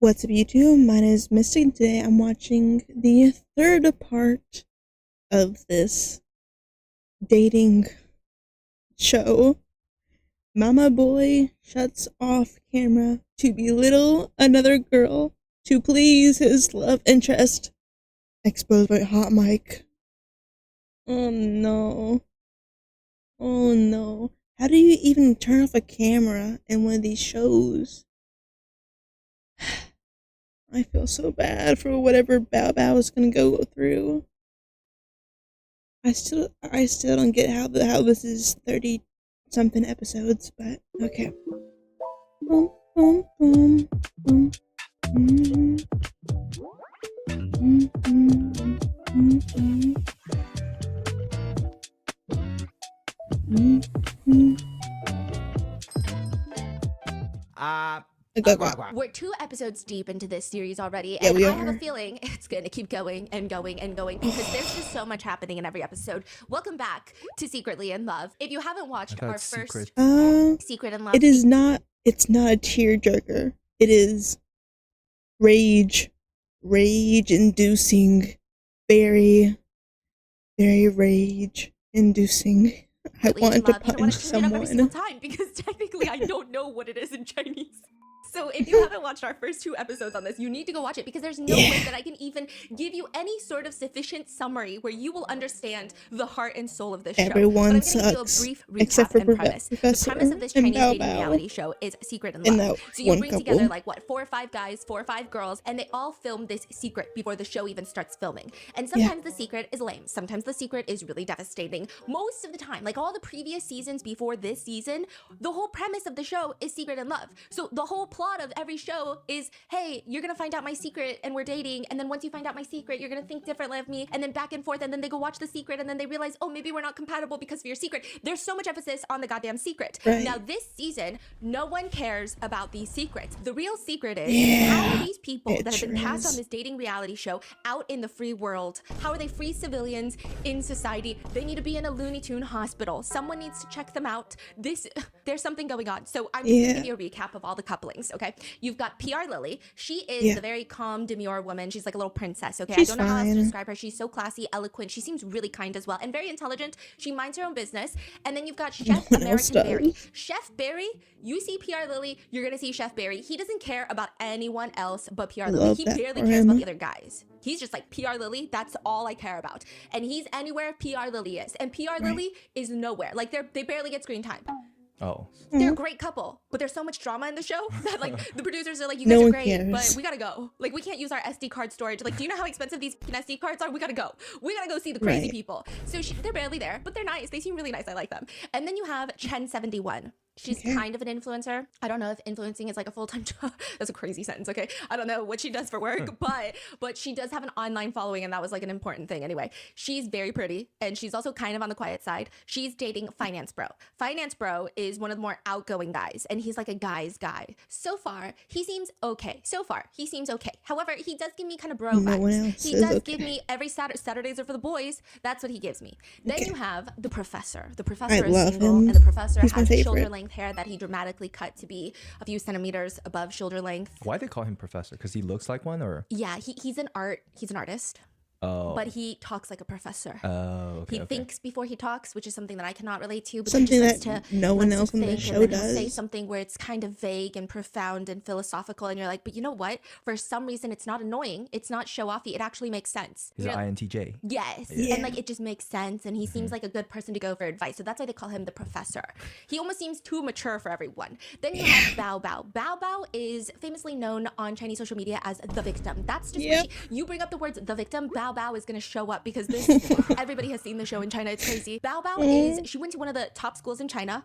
What's up, YouTube? My name is Mistic, and today I'm watching the third part of this dating show. Mama boy shuts off camera to belittle another girl to please his love interest. Exposed by hot mic. Oh no. Oh no. How do you even turn off a camera in one of these shows? I feel so bad for whatever Bao Bao is gonna go through. I still don't get how this is 30 something episodes, but okay. Boom, boom, boom, boom. Mm-hmm. Mm-hmm. Mm-hmm. Mm-hmm. Go. We're 2 episodes deep into this series already, Yeah, and we I are. have a feeling it's going to keep going and going and going because there's just so much happening in every episode. Welcome back to Secretly in Love. If you haven't watched our first Secret in Love, it's not a tearjerker. It is rage inducing, very rage inducing. I want to punch someone. every single time because technically I don't know what it is in Chinese. So if you haven't watched our first 2 episodes on this, you need to go watch it because there's no way that I can even give you any sort of sufficient summary where you will understand the heart and soul of this show. Everyone sucks, give you a brief recap except for and premise. The premise of this Chinese dating reality show is Secret in Love. So you bring together like 4 or 5 guys, 4 or 5 girls, and they all film this secret before the show even starts filming. And sometimes the secret is lame. Sometimes the secret is really devastating. Most of the time, like all the previous seasons before this season, the whole premise of the show is Secret in Love. So the whole plot of every show is, hey, you're gonna find out my secret and we're dating, and then once you find out my secret, you're gonna think differently of me, and then back and forth, and then they go watch the secret, and then they realize, oh, maybe we're not compatible because of your secret. There's so much emphasis on the goddamn secret. Now this season, no one cares about these secrets. The real secret is, how are these people that have been cast on this dating reality show out in the free world? How are they free civilians in society? They need to be in a Looney Tune hospital. Someone needs to check them out. There's something going on. So I'm just gonna give you a recap of all the couplings, okay? You've got PR Lily. She is the very calm, demure woman. She's like a little princess, okay? She's I don't know how else to describe her. She's so classy, eloquent. She seems really kind as well and very intelligent. She minds her own business. And then you've got Chef American Barry. Chef Barry, you see PR Lily, you're gonna see Chef Barry. He doesn't care about anyone else but PR Lily. He barely cares about the other guys. He's just like, PR Lily, that's all I care about. And he's anywhere PR Lily is. And PR Lily is nowhere. Like they barely get screen time. Oh. They're a great couple, but there's so much drama in the show that like the producers are like, you guys are great, but we gotta go. Like we can't use our SD card storage. Like, do you know how expensive these SD cards are? We gotta go. We gotta go see the crazy people. So they're barely there, but they're nice. They seem really nice. I like them. And then you have Chen 71. She's kind of an influencer. I don't know if influencing is like a full-time job. That's a crazy sentence, okay? I don't know what she does for work, but she does have an online following, and that was like an important thing anyway. She's very pretty, and she's also kind of on the quiet side. She's dating Finance Bro. Finance Bro is one of the more outgoing guys, and he's like a guy's guy. So far, he seems okay. However, he does give me kind of bro vibes. He does give me every Saturdays are for the boys. That's what he gives me. Then you have the professor. The professor is single, and the professor has shoulder length hair that he dramatically cut to be a few centimeters above shoulder length. Why they call him professor? Because he looks like one, or? Yeah, he's an artist. Oh. But he talks like a professor. Oh, okay. He thinks before he talks, which is something that I cannot relate to. But something that no one else on the show does. Say something where it's kind of vague and profound and philosophical, and you're like, but you know what? For some reason, it's not annoying. It's not show-offy. It actually makes sense. He's an INTJ. Yes. Yeah. And like it just makes sense, and he seems like a good person to go for advice. So that's why they call him the professor. He almost seems too mature for everyone. Then you have Bao Bao. Bao Bao is famously known on Chinese social media as the victim. That's just you bring up the words the victim, Bao Bao is gonna show up because this everybody has seen the show in China. It's crazy. Bao Bao she went to one of the top schools in China,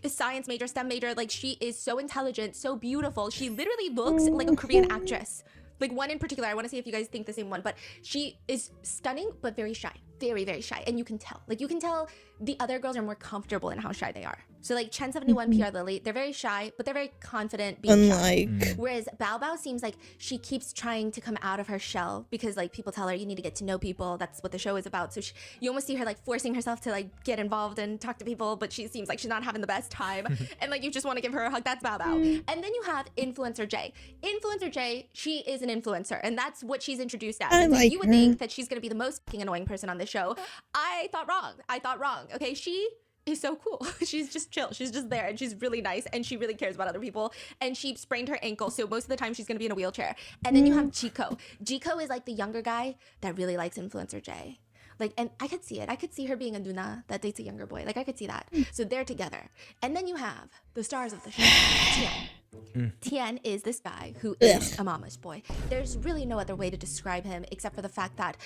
a science major, STEM major. Like she is so intelligent, so beautiful. She literally looks like a Korean actress. Like one in particular, I want to see if you guys think the same one, but she is stunning but very shy, very shy, and you can tell. Like you can tell the other girls are more comfortable in how shy they are. So like Chen 71, PR Lily, they're very shy, but they're very confident being shy. Whereas Bao Bao seems like she keeps trying to come out of her shell because like people tell her you need to get to know people. That's what the show is about. So you almost see her like forcing herself to like get involved and talk to people, but she seems like she's not having the best time. And like you just want to give her a hug. That's Bao Bao. And then you have Influencer J. Influencer J, she is an influencer, and that's what she's introduced as. And so you would think that she's going to be the most fucking annoying person on this show. I thought wrong. Okay, she is so cool. She's just chill. She's just there, and she's really nice, and she really cares about other people. And she sprained her ankle, so most of the time she's gonna be in a wheelchair. And then you have Chico. Chico is like the younger guy that really likes Influencer J. Like, and I could see it. I could see her being a Duna that dates a younger boy. Like, I could see that. So they're together. And then you have the stars of the show, Tian. Tian is this guy who is a mama's boy. There's really no other way to describe him except for the fact that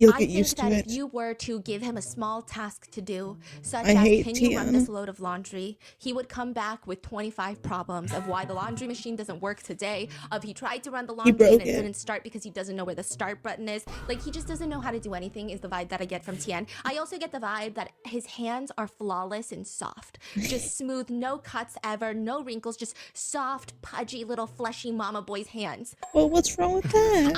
You'll get used to it. If you were to give him a small task to do, such as can you run this load of laundry, he would come back with 25 problems of why the laundry machine doesn't work today, of he tried to run the laundry and it didn't start because he doesn't know where the start button is. Like, he just doesn't know how to do anything is the vibe that I get from Tian. I also get the vibe that his hands are flawless and soft. Just smooth, no cuts ever, no wrinkles, just soft, pudgy, little fleshy mama boy's hands. Well, what's wrong with that?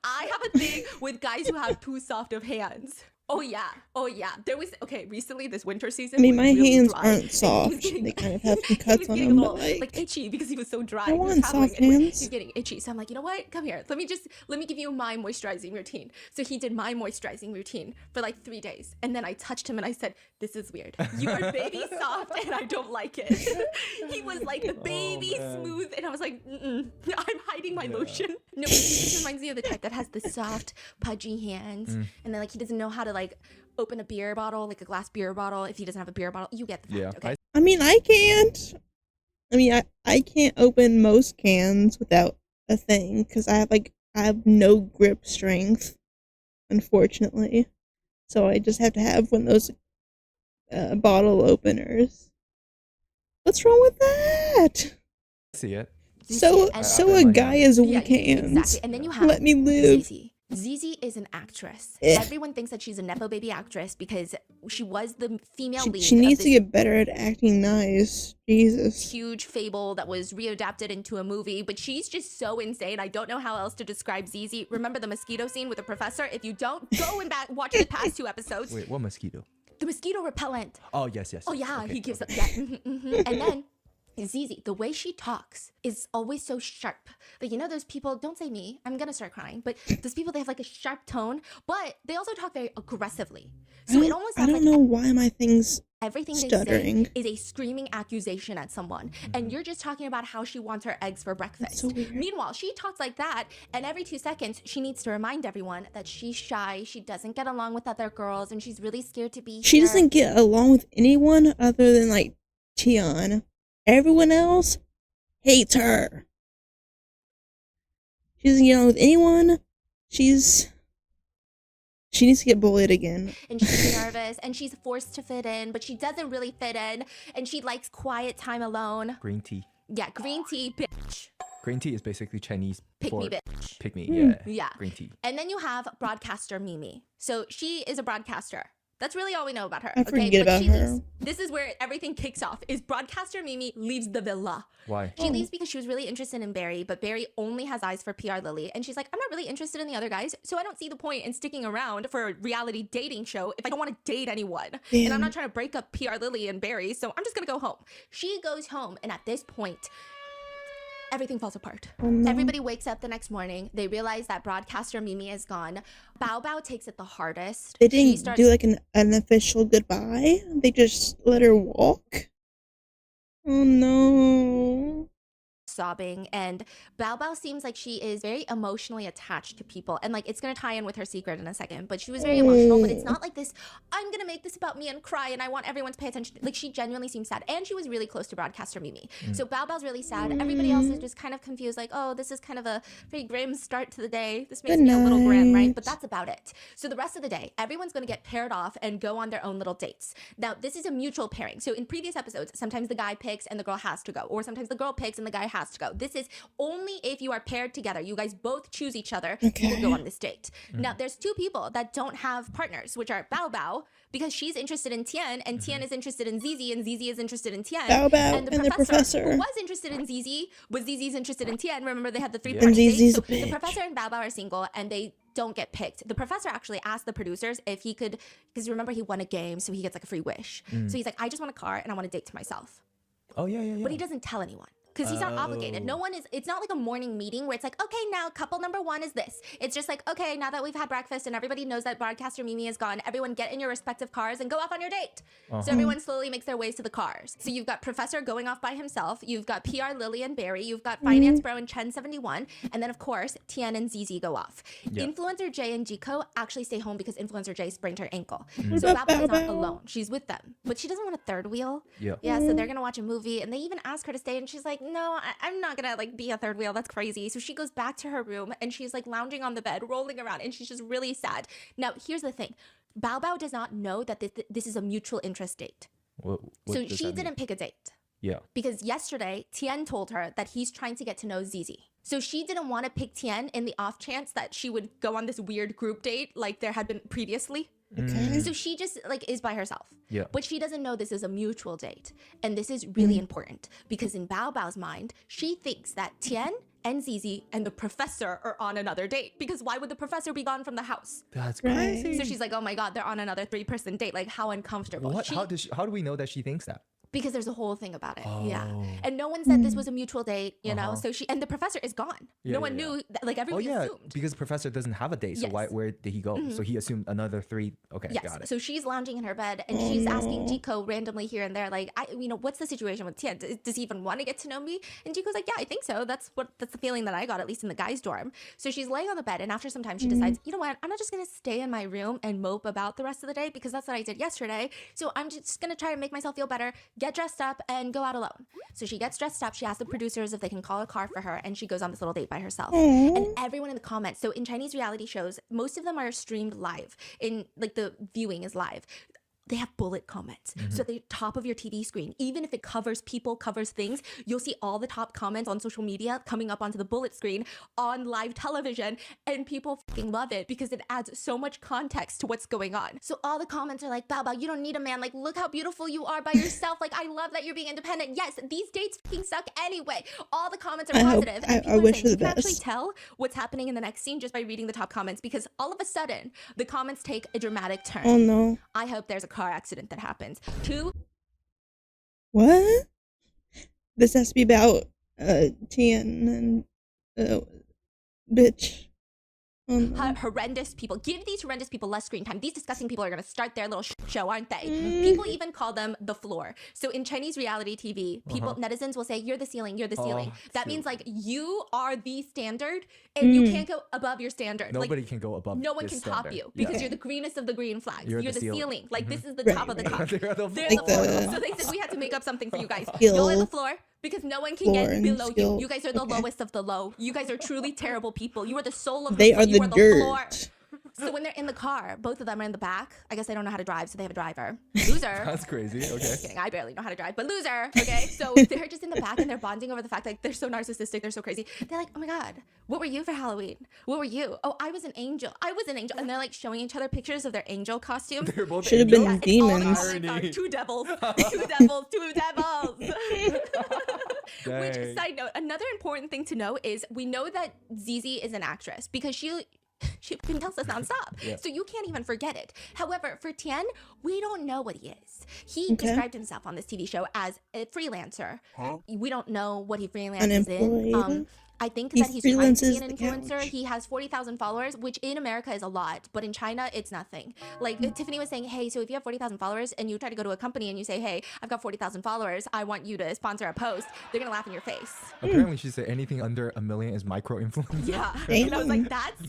I have a thing with guys who have too soft of hands. Oh yeah. There was recently this winter season. I mean, my really hands dry. aren't soft. They kind of have some cuts on them, but like itchy because he was so dry. I want soft hands. He's getting itchy, so I'm like, you know what? Come here. Let me give you my moisturizing routine. So he did my moisturizing routine for like 3 days, and then I touched him and I said, "This is weird. You are baby soft, and I don't like it." He was like the baby smooth, and I was like, I'm hiding my lotion. No, he just reminds me of the type that has the soft, pudgy hands, and then like he doesn't know how to like open a beer bottle, like a glass beer bottle, if he doesn't have a beer bottle. You get the fact, okay? I mean, I can't. I mean, I can't open most cans without a thing because I have no grip strength, unfortunately. So I just have to have one of those bottle openers. What's wrong with that? See it. So a guy has weak hands. Exactly. And then you have let me live. Zizi is an actress. Everyone thinks that she's a Nepo baby actress because she was the female lead. She needs to get better at acting nice. Jesus. Huge fable that was readapted into a movie, but she's just so insane. I don't know how else to describe Zizi. Remember the mosquito scene with the professor? If you don't, go and watch the past 2 episodes. Wait, what mosquito? The mosquito repellent. Oh, yes. Oh, yeah, okay, he gives up. Yeah. And then Zizi, the way she talks is always so sharp. Like, you know, those people, don't say me, I'm gonna start crying, but those people, they have like a sharp tone, but they also talk very aggressively. So it almost sounds I don't know why my thing's everything stuttering. they say is a screaming accusation at someone, and you're just talking about how she wants her eggs for breakfast. So weird. Meanwhile, she talks like that, and every 2 seconds, she needs to remind everyone that she's shy, she doesn't get along with other girls, and she's really scared to be She here. doesn't get along with anyone other than, like, Tian. Everyone else hates her. She doesn't get along with anyone. She needs to get bullied again. And she's nervous, and she's forced to fit in, but she doesn't really fit in, and she likes quiet time alone. Green tea. Yeah, green tea, bitch. Green tea is basically Chinese Pick for me, bitch. Pick me, Yeah. Green tea. And then you have broadcaster Mimi. So she is a broadcaster. That's really all we know about her. I forget about her. Leaves. This is where everything kicks off, is broadcaster Mimi leaves the villa. Why? She leaves because she was really interested in Barry, but Barry only has eyes for PR Lily. And she's like, I'm not really interested in the other guys, so I don't see the point in sticking around for a reality dating show if I don't want to date anyone. Damn. And I'm not trying to break up PR Lily and Barry, so I'm just going to go home. She goes home, and at this point, everything falls apart. Oh, no. Everybody wakes up the next morning. They realize that broadcaster Mimi is gone. Bao Bao takes it the hardest. They didn't do like an official goodbye. They just let her walk. Oh no. Sobbing, and Bao Bao seems like she is very emotionally attached to people, and like it's gonna tie in with her secret in a second, but she was very emotional, but it's not like this, I'm gonna make this about me and cry and I want everyone to pay attention. Like, she genuinely seems sad, and she was really close to broadcaster Mimi. So Bao Bao's really sad. Everybody else is just kind of confused, like, oh, this is kind of a very grim start to the day. This makes me a little grim, right? But that's about it. So the rest of the day, everyone's gonna get paired off and go on their own little dates. Now, this is a mutual pairing. So in previous episodes, sometimes the guy picks and the girl has to go, or sometimes the girl picks and the guy has has to go. This is only if you are paired together. You guys both choose each other. You can go on this date. Now, there's two people that don't have partners, which are Bao Bao, because she's interested in Tian, and Tian is interested in Zizi, and Zizi is interested in Tian. Bao Bao and the professor who was interested in Zizi, was Zizi's interested in Tian. Remember, they had the 3-part date. So the professor and Bao Bao are single, and they don't get picked. The professor actually asked the producers if he could, because remember he won a game, so he gets like a free wish. So he's like, I just want a car and I want a date to myself. Oh yeah. But he doesn't tell anyone. Because he's not obligated. No one is, it's not like a morning meeting where it's like, okay, now couple number 1 is this. It's just like, okay, now that we've had breakfast and everybody knows that broadcaster Mimi is gone, everyone get in your respective cars and go off on your date. So everyone slowly makes their ways to the cars. So you've got Professor going off by himself. You've got PR Lily and Barry. You've got Finance Bro and Chen 71. And then of course, Tian and Zizi go off. Influencer J and Jiko actually stay home because Influencer J sprained her ankle. So Bao Bao is not alone. She's with them. But she doesn't want a third wheel. Yeah, so they're going to watch a movie and they even ask her to stay and she's like, no, I'm not gonna like be a third wheel. That's crazy. So she goes back to her room and she's like lounging on the bed, rolling around, and she's just really sad. Now, here's the thing. Bao Bao does not know that this is a mutual interest date. What so she didn't pick a date. Yeah. Because yesterday, Tian told her that he's trying to get to know Zizi. So she didn't want to pick Tian in the off chance that she would go on this weird group date like there had been previously. So she just like is by herself. Yeah. But she doesn't know this is a mutual date. And this is really important because in Bao Bao's mind, she thinks that Tian and Zizi and the professor are on another date because why would the professor be gone from the house? That's crazy. So she's like, oh my God, they're on another 3-person date. Like how uncomfortable. What? How do we know that she thinks that? Because there's a whole thing about it. Yeah. And no one said this was a mutual date, you know? So and the professor is gone. No one knew, like everybody assumed. Because professor doesn't have a date. So where did he go? So he assumed another 3. Okay, got it. So she's lounging in her bed and she's asking Jiko randomly here and there, like, what's the situation with Tian? Does he even want to get to know me? And Jiko's like, yeah, I think so. That's the feeling that I got, at least in the guys' dorm. So she's laying on the bed and after some time she decides, you know what? I'm not just going to stay in my room and mope about the rest of the day because that's what I did yesterday. So I'm just going to try to make myself feel better, get dressed up, and go out alone. So she gets dressed up. She asks the producers if they can call a car for her, and she goes on this little date by herself. And everyone in the comments. So in Chinese reality shows, most of them are streamed live. In like the viewing is live. They have bullet comments. So at the top of your TV screen, even if it covers people, covers things, you'll see all the top comments on social media coming up onto the bullet screen on live television, and people fucking love it because it adds so much context to what's going on. So all the comments are like, Bao Bao, you don't need a man. Like, look how beautiful you are by yourself. Like, I love that you're being independent. Yes, these dates fucking suck anyway. All the comments are positive. I wish for the you can best. actually tell what's happening in the next scene just by reading the top comments because all of a sudden, the comments take a dramatic turn. Oh no. I hope there's a car accident that happens. What? This has to be about Tian and bitch. Horrendous people. Give these horrendous people less screen time. These disgusting people are going to start their little show, aren't they? People even call them the floor. So in Chinese reality TV, people, netizens will say, you're the ceiling, you're the ceiling. That means like you are the standard and you can't go above your standard. Nobody can go above. No one can top you because you're the greenest of the green flags. You're the ceiling. Like this is the top of the top. They're the They're the floor. So they said we had to make up something for you guys. You're the floor. Because no one can get below you. You guys are the lowest of the low. You guys are truly terrible people. You are the soul of they are you the are the dirt. floor. So when they're in the car, both of them are in the back. I guess they don't know how to drive, so they have a driver. Loser. That's crazy. Okay. Just kidding. I barely know how to drive, but loser. Okay. So they're just in the back and they're bonding over the fact that they're so narcissistic. They're so crazy. They're like, oh my God, what were you for Halloween? What were you? Oh, I was an angel. I was an angel. And they're like showing each other pictures of their angel costumes. They're both should have been angels? demons. Are, two devils. Two devils. Two devils. Which, side note, another important thing to know is we know that Zizi is an actress because she tells us nonstop. So you can't even forget it. However, for Tian, we don't know what he is. He described himself on this TV show as a freelancer. We don't know what he freelances in. I think that he's trying to be an influencer. He has 40,000 followers, which in America is a lot, but in China, it's nothing. Like Tiffany was saying, hey, so if you have 40,000 followers and you try to go to a company and you say, hey, I've got 40,000 followers, I want you to sponsor a post, they're going to laugh in your face. Apparently, she said anything under 1 million is micro-influencer. Yeah. And I was like, that's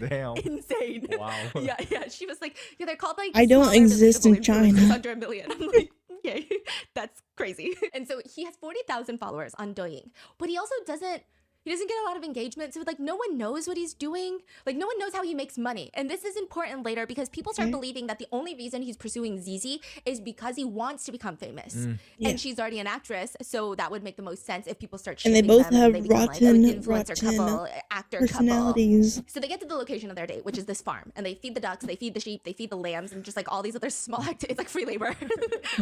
insane. Wow. Yeah. She was like, yeah, they're called like I don't exist in China. Under 1 million. I'm like, okay, that's crazy. And so he has 40,000 followers on Douyin, but he also doesn't He doesn't get a lot of engagement. So like no one knows what he's doing. Like no one knows how he makes money. And this is important later because people start believing that the only reason he's pursuing Zizi is because he wants to become famous. And she's already an actress. So that would make the most sense if people start shipping them. And they both have rotten influencer couple, actor personalities. Couple. So they get to the location of their date, which is this farm. And they feed the ducks, they feed the sheep, they feed the lambs, and just like all these other small activities, like free labor,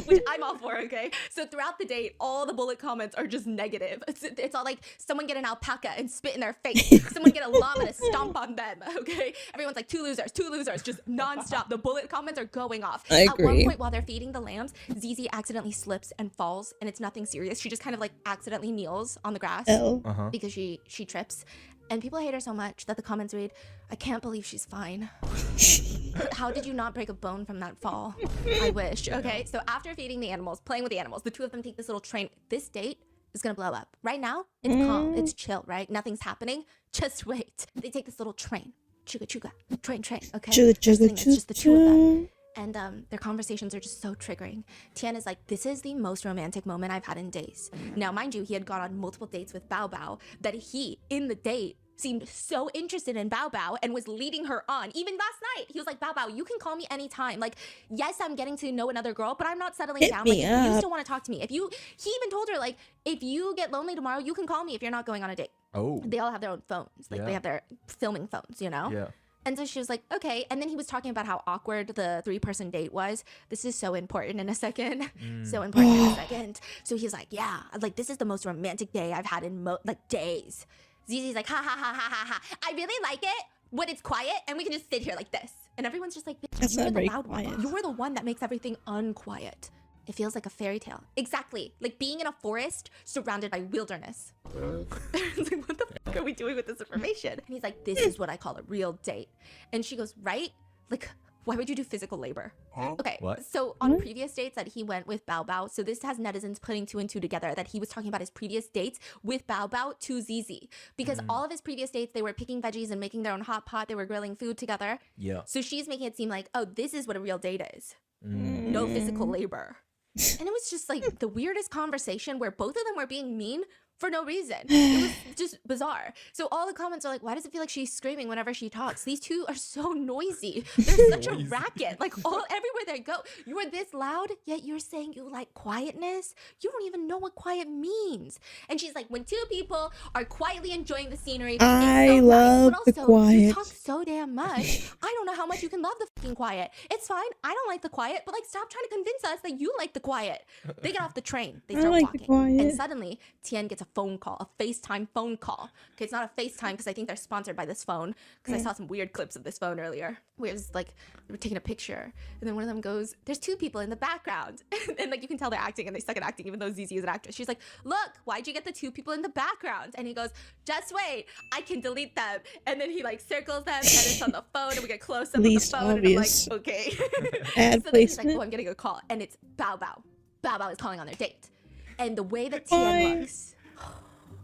which I'm all for, okay? So throughout the date, all the bullet comments are just negative. It's all like someone get an alpaca and spit in their face. Someone get a llama to stomp on them, okay? Everyone's like, two losers, just nonstop. The bullet comments are going off. I agree. At one point while they're feeding the lambs, Zizi accidentally slips and falls, and it's nothing serious. She just kind of like accidentally kneels on the grass because she trips. And people hate her so much that the comments read, I can't believe she's fine. How did you not break a bone from that fall? I wish. Okay, so after feeding the animals, playing with the animals, the two of them take this little train. This date is gonna blow up. Right now, it's calm, it's chill, right? Nothing's happening. Just wait. They take this little train. Chuga chuga. Train, okay? Chuga chuga chuga. It's just the two of them. And their conversations are just so triggering. Tian is like, this is the most romantic moment I've had in days. Now, mind you, he had gone on multiple dates with Bao Bao that he, in the date, seemed so interested in Bao Bao and was leading her on. Even last night, he was like, Bao Bao, you can call me anytime. Like, yes, I'm getting to know another girl, but I'm not settling down. Like, if you still want to talk to me, he even told her, like, if you get lonely tomorrow, you can call me if you're not going on a date. Oh. They all have their own phones. Like, they have their filming phones, you know? Yeah. And so she was like, okay. And then he was talking about how awkward the 3-person date was. This is so important in a second. So important in a second. So he's like, yeah, like this is the most romantic day I've had in days. Zizi's like, ha ha ha ha ha ha. I really like it when it's quiet and we can just sit here like this. And everyone's just like, you're the loud one. You're the one that makes everything unquiet. It feels like a fairy tale. Exactly. Like being in a forest surrounded by wilderness. It's like, what the fuck are we doing with this information? And he's like, this is what I call a real date. And she goes, right? Like, why would you do physical labor? Okay, what? So on previous dates that he went with Bao Bao, so this has netizens putting 2 and 2 together, that he was talking about his previous dates with Bao Bao to Zizi. Because all of his previous dates, they were picking veggies and making their own hot pot. They were grilling food together. Yeah. So she's making it seem like, oh, this is what a real date is. No physical labor. And it was just like the weirdest conversation where both of them were being mean for no reason. It was just bizarre. So all the comments are like, why does it feel like she's screaming whenever she talks? These two are so noisy. They're such a racket. Like everywhere they go, you are this loud, yet you're saying you like quietness. You don't even know what quiet means. And she's like, when two people are quietly enjoying the scenery, I love the quiet. You talk so damn much. I don't know how much you can love the fucking quiet. It's fine. I don't like the quiet, but like stop trying to convince us that you like the quiet. They get off the train. They start walking. And suddenly, Tian gets a phone call, a FaceTime phone call. Okay, it's not a FaceTime because I think they're sponsored by this phone, because I saw some weird clips of this phone earlier where it's like they were taking a picture and then one of them goes, there's two people in the background. And like you can tell they're acting and they suck at acting even though Zizi is an actress. She's like, look, why'd you get the two people in the background? And he goes, just wait, I can delete them. And then he like circles them and it's on the phone and we get close up on the phone obvious. And I'm like, okay. Ad so placement. then he's like, oh, I'm getting a call and it's Bao Bao. Bao Bao is calling on their date. And the way that Tian looks,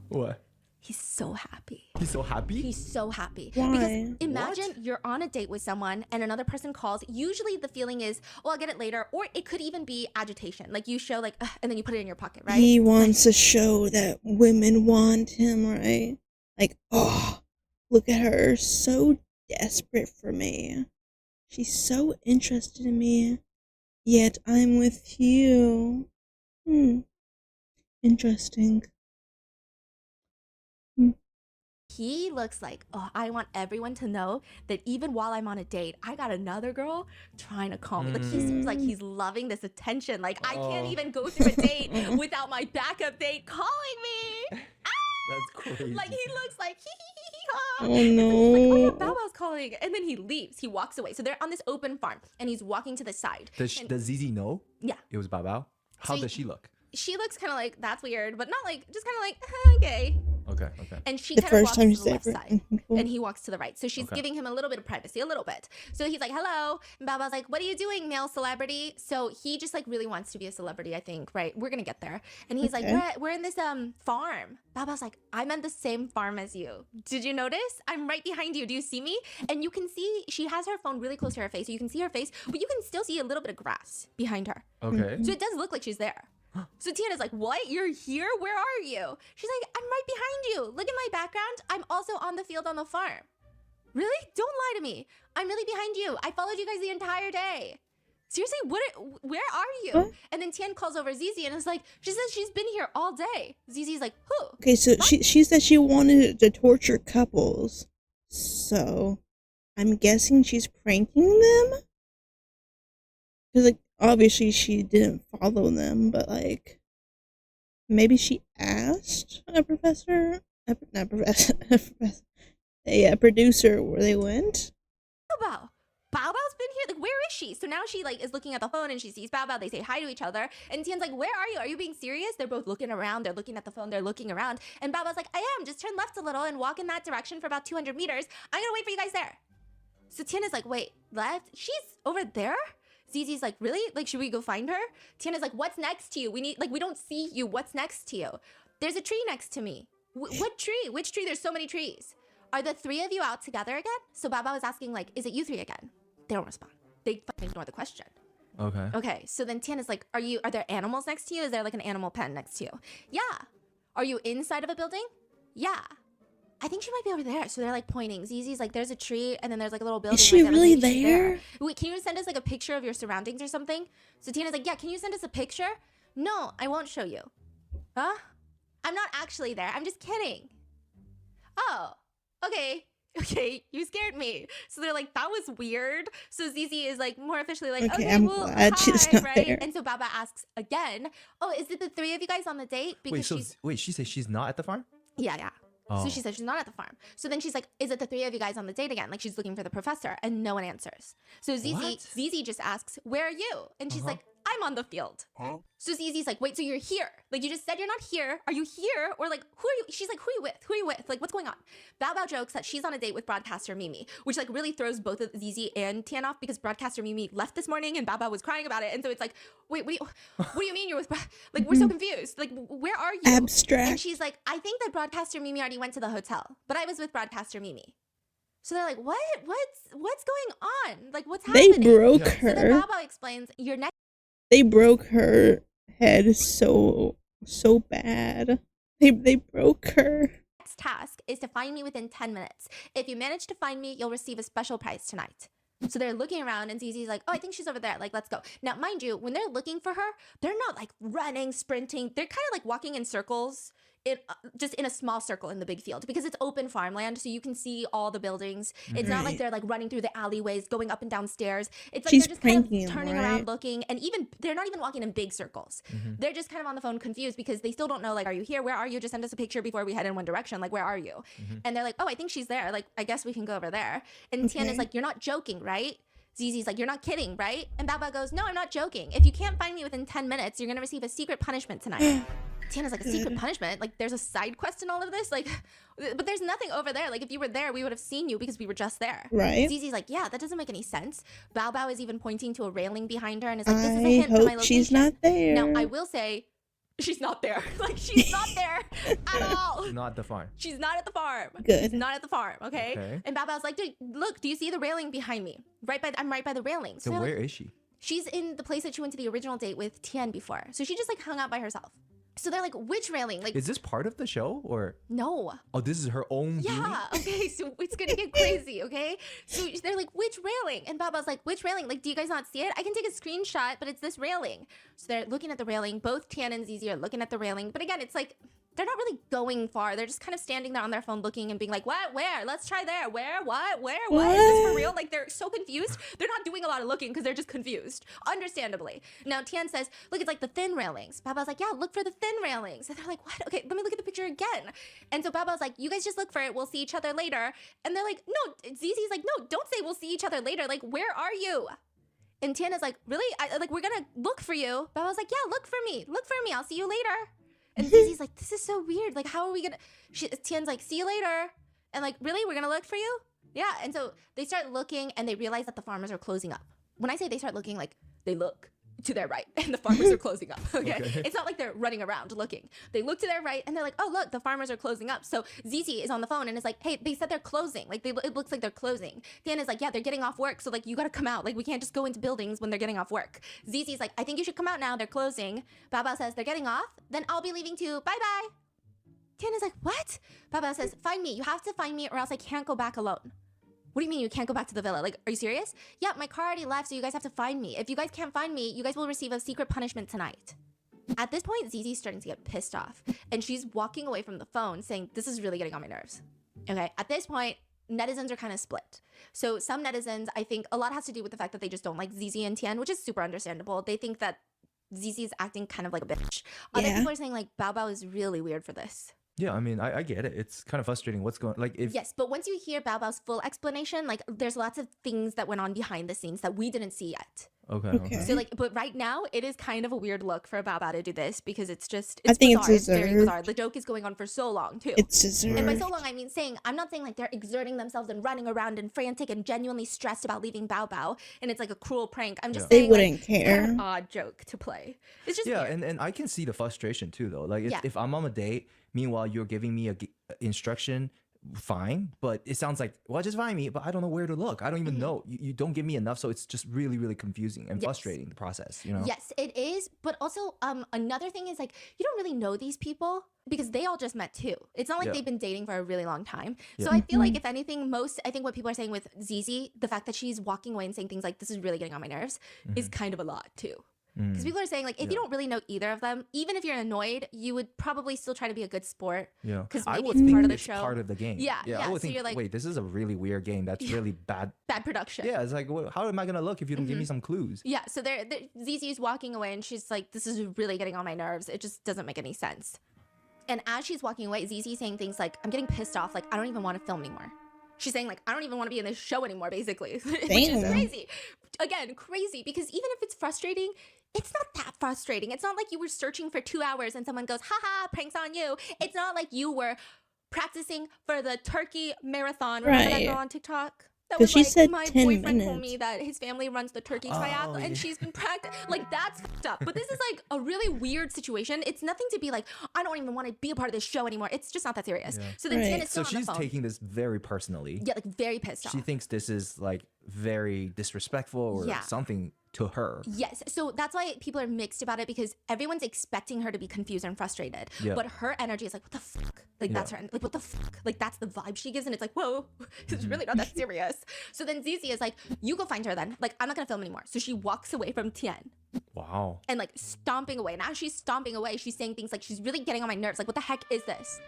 what? He's so happy. He's so happy? He's so happy. Why? Because imagine you're on a date with someone and another person calls. Usually the feeling is, oh, I'll get it later. Or it could even be agitation. Like you show like, and then you put it in your pocket, right? He wants to show that women want him, right? Like, oh, look at her. So desperate for me. She's so interested in me. Yet I'm with you. Interesting. He looks like, oh, I want everyone to know that even while I'm on a date, I got another girl trying to call me. Like he seems like he's loving this attention. Like I can't even go through a date without my backup date calling me. That's crazy. Like he looks like Oh no. Like, oh yeah, Bao Bao's calling. And then he leaves. He walks away. So they're on this open farm and he's walking to the side. Does Zizi know? Yeah. It was Bao Bao? How does she look? She looks kind of like, that's weird, but not like, just kind of like, okay. Okay. And she The kind of first walks time to she's the left ever side, in control. and he walks to the right. So she's giving him a little bit of privacy, a little bit. So he's like, hello. And Bao Bao's like, what are you doing, male celebrity? So he just like really wants to be a celebrity, I think, right? We're going to get there. And he's like, we're in this farm. Bao Bao's like, I'm on the same farm as you. Did you notice? I'm right behind you. Do you see me? And you can see, she has her phone really close to her face. So you can see her face, but you can still see a little bit of grass behind her. Okay. So it does look like she's there. So Tiana's like, what? You're here? Where are you? She's like, I'm right behind you. Look at my background. I'm also on the field on the farm. Really? Don't lie to me. I'm really behind you. I followed you guys the entire day. Seriously, where are you? What? And then Tian calls over Zizi and is like, she says she's been here all day. Zizi's like, who? Okay, so she said she wanted to torture couples. So, I'm guessing she's pranking them? Because, like, obviously she didn't follow them, but, like, maybe she asked a professor, not professor, a producer where they went. Bao Bao's been here. Like, where is she? So now she like is looking at the phone and she sees Bao. They say hi to each other. And Tian's like, where are you? Are you being serious? They're both looking around. They're looking at the phone. They're looking around. And Bao's like, I am. Just turn left a little and walk in that direction for about 200 meters. I'm gonna wait for you guys there. So Tian is like, wait, left? She's over there? Zizi's like, really? Like, should we go find her? Tiana's like, what's next to you? We don't see you. What's next to you? There's a tree next to me. What tree? Which tree? There's so many trees. Are the three of you out together again? So Bao was asking, like, is it you three again? They don't respond. They fucking ignore the question. Okay. Okay, so then Tiana's like, are there animals next to you? Is there like an animal pen next to you? Yeah. Are you inside of a building? Yeah. I think she might be over there. So they're like pointing. Zizi's like, there's a tree and then there's like a little building. Is she right really there? Wait, can you send us like a picture of your surroundings or something? So Tiana's like, yeah, can you send us a picture? No, I won't show you. Huh? I'm not actually there. I'm just kidding. Oh, okay. Okay, you scared me. So they're like, that was weird. So Zizi is like more officially like, okay, I'm well, glad hi, she's not right? there. And so Baba asks again, oh, is it the three of you guys on the date? Because she says she's not at the farm? Yeah. Oh. So she says she's not at the farm. So then she's like, is it the three of you guys on the date again? Like she's looking for the professor and no one answers. So Zizi just asks, where are you? And she's like, I'm on the field. Huh? So Zizi's like, wait, so you're here? Like you just said you're not here. Are you here? Or like, who are you? She's like, who are you with? Who are you with? Like, what's going on? Bao jokes that she's on a date with broadcaster Mimi, which like really throws both of Zizi and Tian off because broadcaster Mimi left this morning and Bao was crying about it. And so it's like, wait, what do you mean you're with, like, we're so confused. Like, where are you? Abstract. And she's like, I think that broadcaster Mimi already went to the hotel, but I was with broadcaster Mimi. So they're like, what? What's going on? Like, what's happening? They broke her. So then Bao explains, your next. They broke her head so bad. They broke her. Next task is to find me within 10 minutes. If you manage to find me, you'll receive a special prize tonight. So they're looking around and Zizi's like, oh, I think she's over there. Like, let's go. Now, mind you, when they're looking for her, they're not like running, sprinting. They're kind of like walking in circles. Just in a small circle in the big field because it's open farmland, so you can see all the buildings. It's not like they're like running through the alleyways, going up and down stairs. It's like they're just kind of turning around, looking, and even they're not even walking in big circles. They're just kind of on the phone, confused because they still don't know. Like, are you here? Where are you? Just send us a picture before we head in one direction. Like, where are you? And they're like, oh, I think she's there. Like, I guess we can go over there. And Tian is like, you're not joking, right? Zizi's like, you're not kidding, right? And Baba goes, no, I'm not joking. If you can't find me within 10 minutes, you're gonna receive a secret punishment tonight. Tiana's like, a secret punishment? Like, there's a side quest in all of this? Like, but there's nothing over there. Like, if you were there, we would have seen you because we were just there. Right. Zizi's like, yeah, that doesn't make any sense. Bao is even pointing to a railing behind her and is like, this is a hint to my location. She's not there. Now, I will say, she's not there. Like, she's not there at all. Not at the farm. She's not at the farm. Good. She's not at the farm, okay? And Baba's like, dude, look, do you see the railing behind me? I'm right by the railing. So where is she? She's in the place that she went to the original date with Tian before. So she just like hung out by herself. So they're like, which railing? Like, is this part of the show or? No. Oh, this is her own Yeah, beauty? okay, so it's gonna get crazy, okay? So they're like, which railing? And Baba's like, which railing? Like, do you guys not see it? I can take a screenshot, but it's this railing. So they're looking at the railing. Both Tian and Zizi are looking at the railing. But again, it's like, they're not really going far. They're just kind of standing there on their phone looking and being like, what? Where? Let's try there. Where? What? Where? What? Is this for real? Like, they're so confused. They're not doing a lot of looking because they're just confused. Understandably. Now, Tian says, look, it's like the thin railings. Baba's like, yeah, look for the thin railings. And they're like, what? Okay, let me look at the picture again. And so Baba's like, you guys just look for it. We'll see each other later. And they're like, no. Zizi's like, no, don't say we'll see each other later. Like, where are you? And Tian is like, really? We're going to look for you. Baba's like, yeah, look for me. Look for me. I'll see you later. And Zizi's like, this is so weird. Like, how are we gonna? Tian's like, see you later. And like, really? We're gonna look for you? Yeah. And so they start looking and they realize that the farmers are closing up. When I say they start looking, like, they look. to their right and the farmers are closing up. Okay? It's not like they're running around looking. They look to their right and they're like, oh, look, the farmers are closing up. So Zizi is on the phone and is like, hey, they said they're closing. Like, it looks like they're closing. Dan is like, yeah, they're getting off work. So, like, you got to come out. Like, we can't just go into buildings when they're getting off work. Zizi's like, I think you should come out now. They're closing. Bao Bao says, they're getting off. Then I'll be leaving too. Bye-bye. Dan is like, what? Bao Bao says, find me. You have to find me or else I can't go back alone. What do you mean you can't go back to the villa? Like, are you serious? Yeah, my car already left, so you guys have to find me. If you guys can't find me, you guys will receive a secret punishment tonight. At this point, Zizi's starting to get pissed off, and she's walking away from the phone saying, this is really getting on my nerves. Okay, at this point, netizens are kind of split. So some netizens, I think a lot has to do with the fact that they just don't like Zizi and Tian, which is super understandable. They think that Zizi is acting kind of like a bitch. Other people are saying, like, Bao Bao is really weird for this. Yeah, I mean, I get it. It's kind of frustrating. What's going like if Yes, but once you hear Bao Bao's full explanation, like there's lots of things that went on behind the scenes that we didn't see yet. Okay. So like, but right now it is kind of a weird look for Bao Bao to do this because it's I think bizarre. it's very bizarre. The joke is going on for so long too. It's deserved. And by so long, I mean I'm not saying like they're exerting themselves and running around and frantic and genuinely stressed about leaving Bao Bao and it's like a cruel prank. I'm just saying they wouldn't care. An odd joke to play. It's just weird. and I can see the frustration too though. Like if I'm on a date, meanwhile you're giving me a instruction, fine, but it sounds like, well, just find me, but I don't know where to look. I don't even know. You don't give me enough, so it's just really, really confusing and frustrating, the process, you know? Yes, it is. But also, another thing is like, you don't really know these people because they all just met too. It's not like they've been dating for a really long time. So I feel like if anything, I think what people are saying with Zizi, the fact that she's walking away and saying things like, this is really getting on my nerves, is kind of a lot too. Because people are saying, like, if you don't really know either of them, even if you're annoyed, you would probably still try to be a good sport. Yeah. Because I maybe would it's think part of the it's show. part of the game. Yeah. I would so think, you're like, wait, this is a really weird game. That's really bad. Bad production. Yeah, it's like, how am I going to look if you don't give me some clues? Yeah, so Zizi's walking away and she's like, this is really getting on my nerves. It just doesn't make any sense. And as she's walking away, Zizi's saying things like, I'm getting pissed off. Like, I don't even want to film anymore. She's saying, like, I don't even want to be in this show anymore, basically. Which is crazy. Again, crazy, because even if it's frustrating, it's not that frustrating. It's not like you were searching for 2 hours and someone goes, haha, pranks on you. It's not like you were practicing for the turkey marathon. Remember that girl on TikTok? That was she said my 10 boyfriend minutes. told me that his family runs the turkey triathlon and she's been practicing. Like, that's fucked up. But this is like a really weird situation. It's nothing to be like, I don't even want to be a part of this show anymore. It's just not that serious. So then Tian is still on the phone. So she's taking this very personally. Yeah, like very pissed off. She thinks this is like very disrespectful or something to her. Yes, so that's why people are mixed about it because everyone's expecting her to be confused and frustrated. But her energy is like, what the fuck? Like that's her, like what the fuck? Like that's the vibe she gives and it's like, whoa, it's really not that serious. So then Zizi is like, you go find her then. Like, I'm not gonna film anymore. So she walks away from Tian. Wow. And like stomping away. And as she's stomping away, she's saying things like, she's really getting on my nerves. Like, what the heck is this?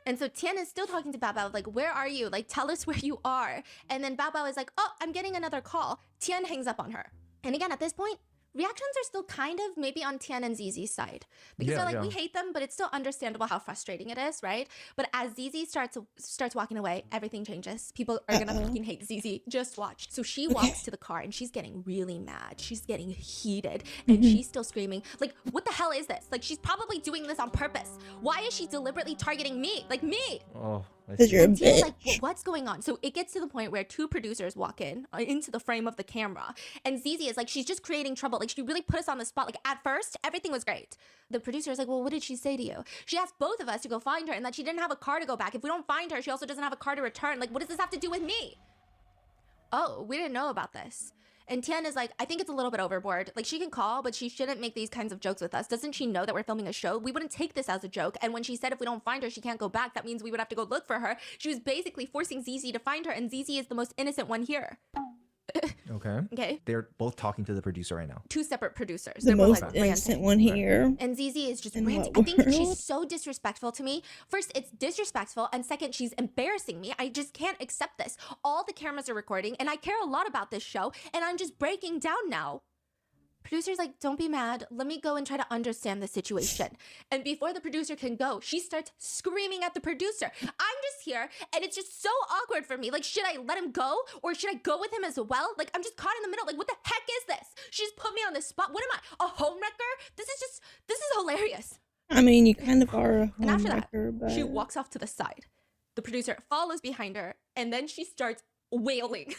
And so Tian is still talking to Bao Bao, like, where are you? Like, tell us where you are. And then Bao Bao is like, oh, I'm getting another call. Tian hangs up on her. And again, at this point, reactions are still kind of maybe on Tian and Zizi's side. Because they're like, we hate them, but it's still understandable how frustrating it is, right? But as Zizi starts walking away, everything changes. People are gonna fucking hate Zizi. Just watch. So she walks to the car and she's getting really mad. She's getting heated. And she's still screaming, like, what the hell is this? Like, she's probably doing this on purpose. Why is she deliberately targeting me? Like, me! Oh, because you're a bitch. Like, what's going on? So it gets to the point where 2 producers walk in into the frame of the camera. And Zizi is like, she's just creating trouble. Like, she really put us on the spot. Like, at first, everything was great. The producer is like, well, what did she say to you? She asked both of us to go find her and that she didn't have a car to go back. If we don't find her, she also doesn't have a car to return. Like, what does this have to do with me? Oh, we didn't know about this. And Tian is like, I think it's a little bit overboard. Like, she can call, but she shouldn't make these kinds of jokes with us. Doesn't she know that we're filming a show? We wouldn't take this as a joke. And when she said if we don't find her, she can't go back, that means we would have to go look for her. She was basically forcing Zizi to find her, and Zizi is the most innocent one here. Okay. They're both talking to the producer right now. 2 separate producers. The most innocent one here. And Zizi is just ranting. I think she's so disrespectful to me. First, it's disrespectful. And second, she's embarrassing me. I just can't accept this. All the cameras are recording and I care a lot about this show. And I'm just breaking down now. Producer's like, don't be mad. Let me go and try to understand the situation. And before the producer can go, she starts screaming at the producer. I'm just here, and it's just so awkward for me. Like, should I let him go, or should I go with him as well? Like, I'm just caught in the middle. Like, what the heck is this? She just put me on the spot. What am I, a homewrecker? This is hilarious. I mean, you kind of are a homewrecker, And after that, but she walks off to the side. The producer follows behind her, and then she starts wailing.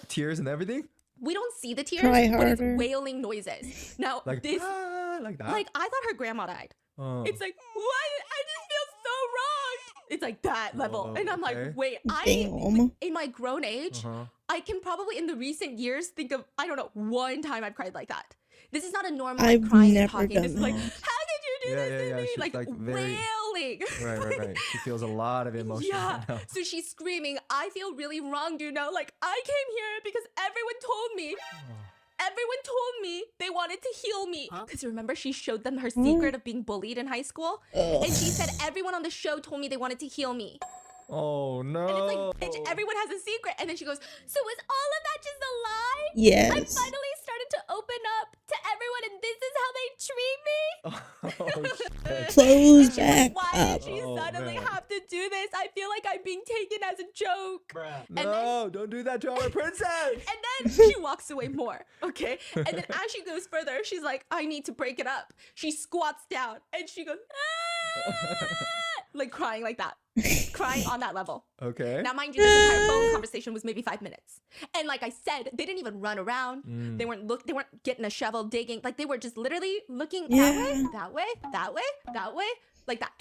Tears and everything? We don't see the tears, Try but it's harder. wailing noises. Now, like this, like that. like, I thought her grandma died. It's like, what? I just feel so wrong. It's like that level. And I'm like, wait, Damn. in my grown age, I can probably in the recent years think of, I don't know, one time I've cried like that. This is not a normal like, crying and talking. This is like, how did you do this to me? She's Like very, wailing. right. She feels a lot of emotion. Yeah. Right now. So she's screaming, I feel really wrong, you know? Like, I came here because everyone told me. Everyone told me they wanted to heal me. Because remember, she showed them her secret of being bullied in high school? And she said, everyone on the show told me they wanted to heal me. Oh, no. And it's like, bitch, everyone has a secret. And then she goes, so was all of that just a lie? Yes. I finally started to open up to everyone, and this is how they treat me? Close back Why up. did she suddenly have to do this? I feel like I'm being taken as a joke. No, don't do that to our princess. And then she walks away more, okay? And then as she goes further, she's like, I need to break it up. She squats down, and she goes, like crying like that. Crying on that level. Okay. Now, mind you, this entire phone conversation was maybe 5 minutes. And like I said, they didn't even run around. They weren't getting a shovel, digging. Like they were just literally looking that way, like that.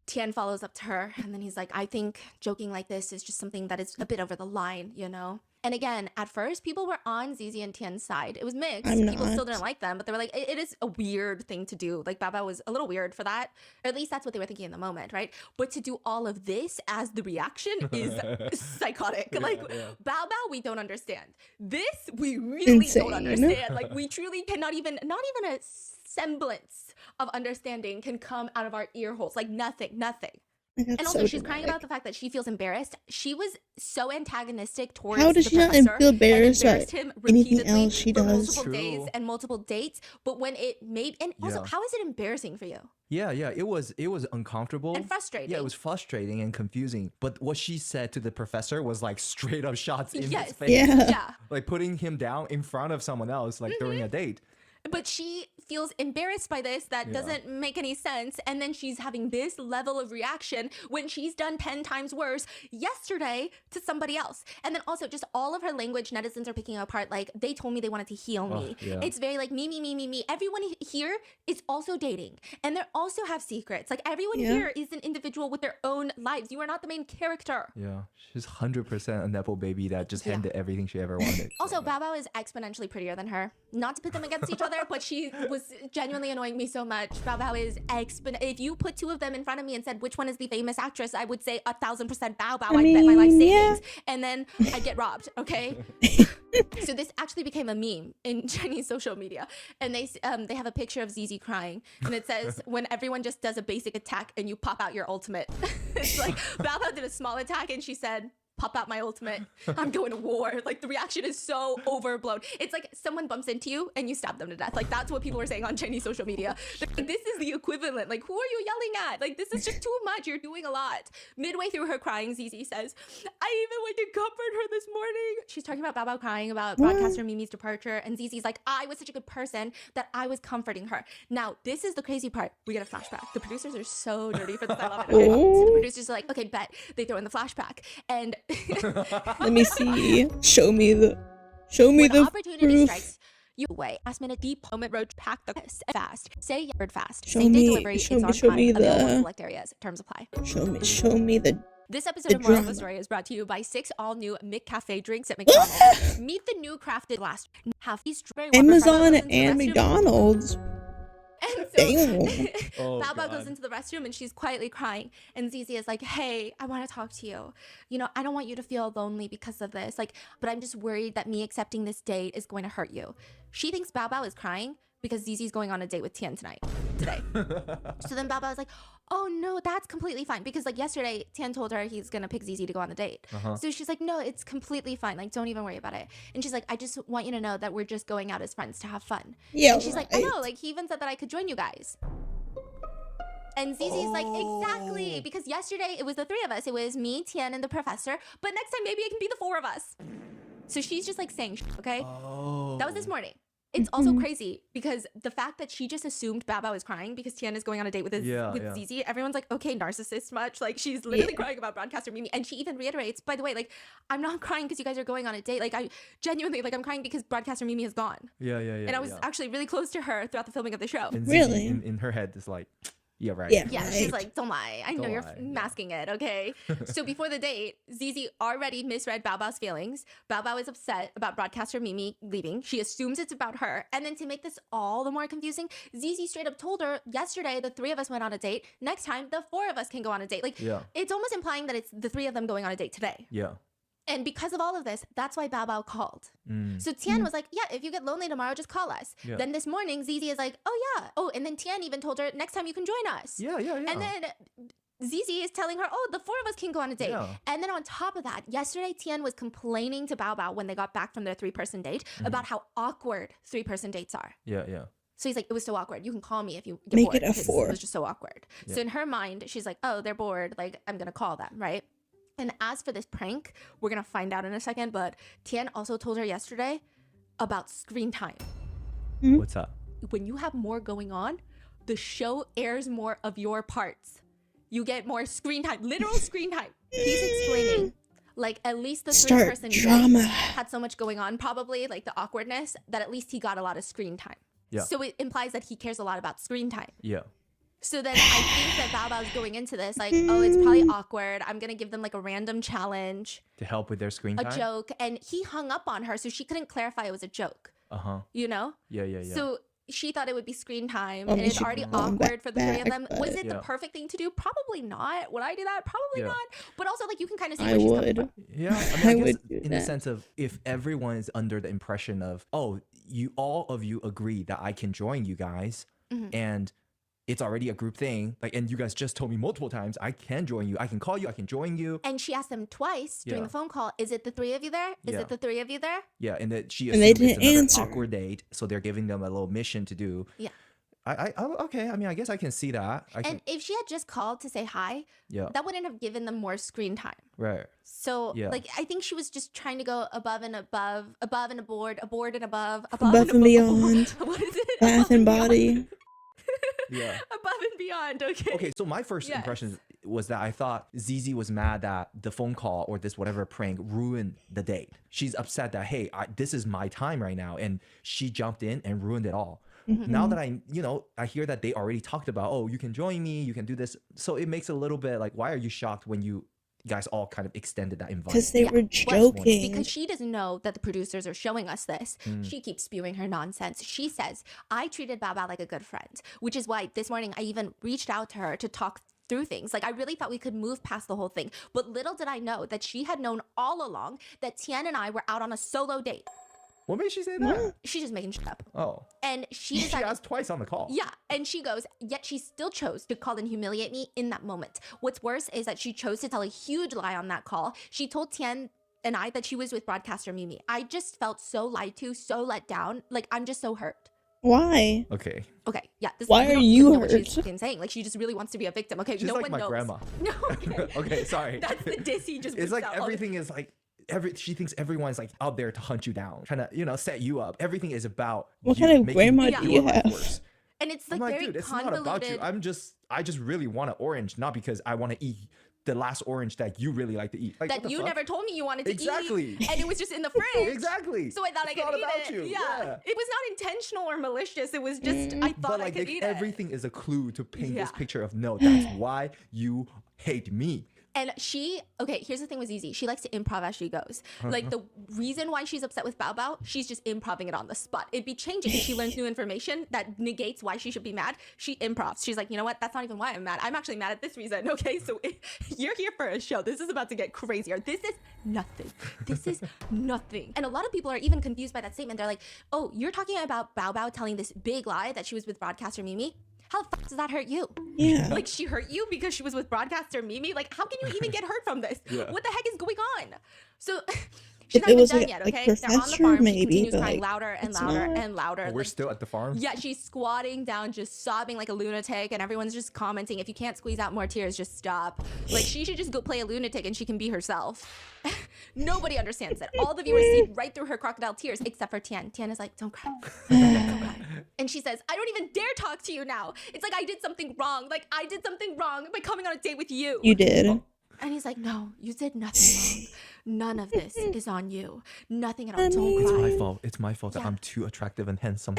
Tian follows up to her, and then he's like, I think joking like this is just something that is a bit over the line, you know? And again, at first, people were on Zizi and Tian's side. It was mixed. People still didn't like them, but they were like, it is a weird thing to do. Like, Bao Bao was a little weird for that. Or at least that's what they were thinking in the moment, right? But to do all of this as the reaction is psychotic. Bao Bao, we don't understand. This, we really don't understand. Like, we truly cannot even, not even a semblance of understanding can come out of our ear holes. Like, nothing. And also, she's crying about the fact that she feels embarrassed. She was so antagonistic towards How does the she not professor feel embarrassed and by him anything repeatedly else she for does? multiple days and multiple dates. But when it made, and also, how is it embarrassing for you? Yeah, it was uncomfortable and frustrating. Yeah, it was frustrating and confusing. But what she said to the professor was like straight up shots in his face. Yeah. Like putting him down in front of someone else, like during a date. But she feels embarrassed by this. That doesn't make any sense. And then she's having this level of reaction when she's done 10 times worse yesterday to somebody else. And then also just all of her language, netizens are picking apart. Like, they told me they wanted to heal me. It's very like me. Everyone here is also dating. And they also have secrets. Like, everyone here is an individual with their own lives. You are not the main character. Yeah, she's 100% a Nepo baby that just handed everything she ever wanted. Also, Bao Bao is exponentially prettier than her. Not to put them against each other, but she was genuinely annoying me so much. Bao Bao is if you put two of them in front of me and said which one is the famous actress, I would say 1000% Bao Bao. I bet my life savings, and then I'd get robbed. Okay. So this actually became a meme in Chinese social media, and they have a picture of Zizi crying, and it says when everyone just does a basic attack and you pop out your ultimate. It's like Bao Bao did a small attack and she said, pop out my ultimate. I'm going to war. Like, the reaction is so overblown. It's like someone bumps into you and you stab them to death. Like, that's what people are saying on Chinese social media. Like, this is the equivalent. Like, who are you yelling at? Like, this is just too much. You're doing a lot. Midway through her crying, Zizi says, I even went to comfort her this morning. She's talking about Bao Bao crying about broadcaster Mimi's departure. And Zizi's like, I was such a good person that I was comforting her. Now, this is the crazy part. We get a flashback. The producers are so dirty for this. I love it. Okay? So the producers are like, okay, bet. They throw in the flashback. And let me see. Show me the opportunity proof. strikes you away. Last minute deep moment road pack the fast. Say yard fast. Show Same day me, delivery show is me, on show time. me Available in the. select areas. Terms apply. Show me the. This episode of Moral of the Story is brought to you by 6 all-new McCafe drinks at McDonald's. Meet the new crafted glass. Have these strawberry Amazon and McDonald's. And so Bao Bao goes into the restroom and she's quietly crying. And Zizi is like, hey, I want to talk to you. You know, I don't want you to feel lonely because of this. Like, but I'm just worried that me accepting this date is going to hurt you. She thinks Bao Bao is crying because Zizi's going on a date with Tian today. So then Bao Bao is like, oh no, that's completely fine. Because like yesterday, Tian told her he's going to pick Zizi to go on the date. So she's like, no, it's completely fine. Like, don't even worry about it. And she's like, I just want you to know that we're just going out as friends to have fun. Yeah, and she's like, I know, like he even said that I could join you guys. And Zizi's like, exactly. Because yesterday it was the 3 of us. It was me, Tian, and the professor. But next time maybe it can be the 4 of us. So she's just like saying, okay? That was this morning. it's also crazy because the fact that she just assumed Bao Bao is crying because Tian is going on a date with Zizi. Everyone's like, okay, narcissist much. Like, she's literally crying about broadcaster Mimi. And she even reiterates, by the way, like, I'm not crying because you guys are going on a date. Like, I genuinely, like, I'm crying because broadcaster Mimi is gone. Yeah. And I was actually really close to her throughout the filming of the show. And Zizi, in her head, is like, yeah, right. Yeah, she's like, don't lie. I know you're masking it, okay? So before the date, Zizi already misread Bao Bao's feelings. Bao Bao is upset about broadcaster Mimi leaving. She assumes it's about her. And then to make this all the more confusing, Zizi straight up told her, yesterday, the 3 of us went on a date. Next time, the 4 of us can go on a date. Like, it's almost implying that it's the 3 of them going on a date today. Yeah. And because of all of this, that's why Bao Bao called. So Tian was like, yeah, if you get lonely tomorrow, just call us. Yeah. Then this morning, Zizi is like, oh, yeah. Oh, and then Tian even told her, next time you can join us. Yeah. And then Zizi is telling her, oh, the 4 of us can go on a date. Yeah. And then on top of that, yesterday, Tian was complaining to Bao Bao when they got back from their 3-person date about how awkward 3-person dates are. Yeah. So he's like, it was so awkward. You can call me if you get bored. Make it a 4. It was just so awkward. Yeah. So in her mind, she's like, oh, they're bored. Like, I'm going to call them, right? And as for this prank, we're going to find out in a second, but Tian also told her yesterday about screen time. What's up? When you have more going on, the show airs more of your parts. You get more screen time, literal screen time. He's explaining, like, at least the 3-person drama had so much going on, probably, like the awkwardness, that at least he got a lot of screen time. Yeah. So it implies that he cares a lot about screen time. Yeah. So then I think that Bao Bao's going into this like, oh, it's probably awkward. I'm going to give them like a random challenge. To help with their screen time? A joke. And he hung up on her, so she couldn't clarify it was a joke. You know? Yeah. So she thought it would be screen time, and it's already awkward for the 3 of them. Was it the perfect thing to do? Probably not. Would I do that? Probably not. But also, like, you can kind of see where she's coming from. Yeah, I mean, I guess in the sense of if everyone is under the impression of, oh, all of you agree that I can join you guys, and it's already a group thing, like, and you guys just told me multiple times I can join you, I can call you, I can join you. And she asked them twice during the phone call, is it the 3 of you there? Is it the 3 of you there? Yeah, and that she assumed they didn't it's answer. Awkward date, so they're giving them a little mission to do. Yeah. Okay. I mean, I guess I can see that. And if she had just called to say hi, that wouldn't have given them more screen time. Right. So, like, I think she was just trying to go above and above and aboard and above and beyond. What is it? Bath and body. Yeah. Above and beyond. Okay, so my first impression was that I thought Zizi was mad that the phone call or this whatever prank ruined the date. She's upset that, hey, this is my time right now. And she jumped in and ruined it all. Now that I hear that they already talked about, oh, you can join me, you can do this. So it makes a little bit like, why are you shocked when you guys all kind of extended that invite? Because they were joking. Because she doesn't know that the producers are showing us this. She keeps spewing her nonsense. She says, I treated Bao Bao like a good friend, which is why this morning I even reached out to her to talk through things. Like, I really thought we could move past the whole thing. But little did I know that she had known all along that Tian and I were out on a solo date. What made she say that? She's just making shit up. Oh. And she decided, asked twice on the call. Yeah. And she goes, yet she still chose to call and humiliate me in that moment. What's worse is that she chose to tell a huge lie on that call. She told Tian and I that she was with broadcaster Mimi. I just felt so lied to, so let down. Like, I'm just so hurt. Why? Okay. Yeah. Why are you hurt? What she's fucking saying. Like, she just really wants to be a victim. Okay. She's no like one my knows. grandma. No. Okay. Sorry. That's the diss he just. It's like everything is like. She thinks everyone's like out there to hunt you down, trying to, set you up. Everything is about what kind of grandma do you have? Worse. And it's like very dude, it's convoluted. not about you. I just really want an orange, not because I want to eat the last orange that you really like to eat. Like, that you never told me you wanted to eat. And it was just in the fridge. Exactly. So I thought I could eat it. Yeah. It was not intentional or malicious. It was just, I thought I could eat it. Everything is a clue to paint this picture of, no, that's why you hate me. And here's the thing with Zizi. She likes to improv as she goes. Like, the reason why she's upset with Bao Bao, she's just improving it on the spot. It'd be changing if she learns new information that negates why she should be mad. She improvs. She's like, you know what? That's not even why I'm mad. I'm actually mad at this reason. Okay, so you're here for a show. This is about to get crazier. This is nothing. This is nothing. And a lot of people are even confused by that statement. They're like, oh, you're talking about Bao Bao telling this big lie that she was with broadcaster Mimi? How the fuck does that hurt you? Yeah. Like, she hurt you because she was with broadcaster Mimi? Like, how can you even get hurt from this? What the heck is going on? So if it was like professor, maybe. She continues but crying like, louder and it's louder not. and louder. Oh, we're still at the farm. Yeah, she's squatting down, just sobbing like a lunatic, and everyone's just commenting, if you can't squeeze out more tears, just stop. Like, she should just go play a lunatic and she can be herself. Nobody understands it. All the viewers see right through her crocodile tears, except for Tian. Tian is like, don't cry. Don't cry. And she says, I don't even dare talk to you now. It's like I did something wrong. Like, I did something wrong by coming on a date with you. You did. Oh. And he's like, no, you did nothing wrong. None of this is on you. Nothing at all. Don't It's cry. my fault. It's my fault that I'm too attractive and handsome.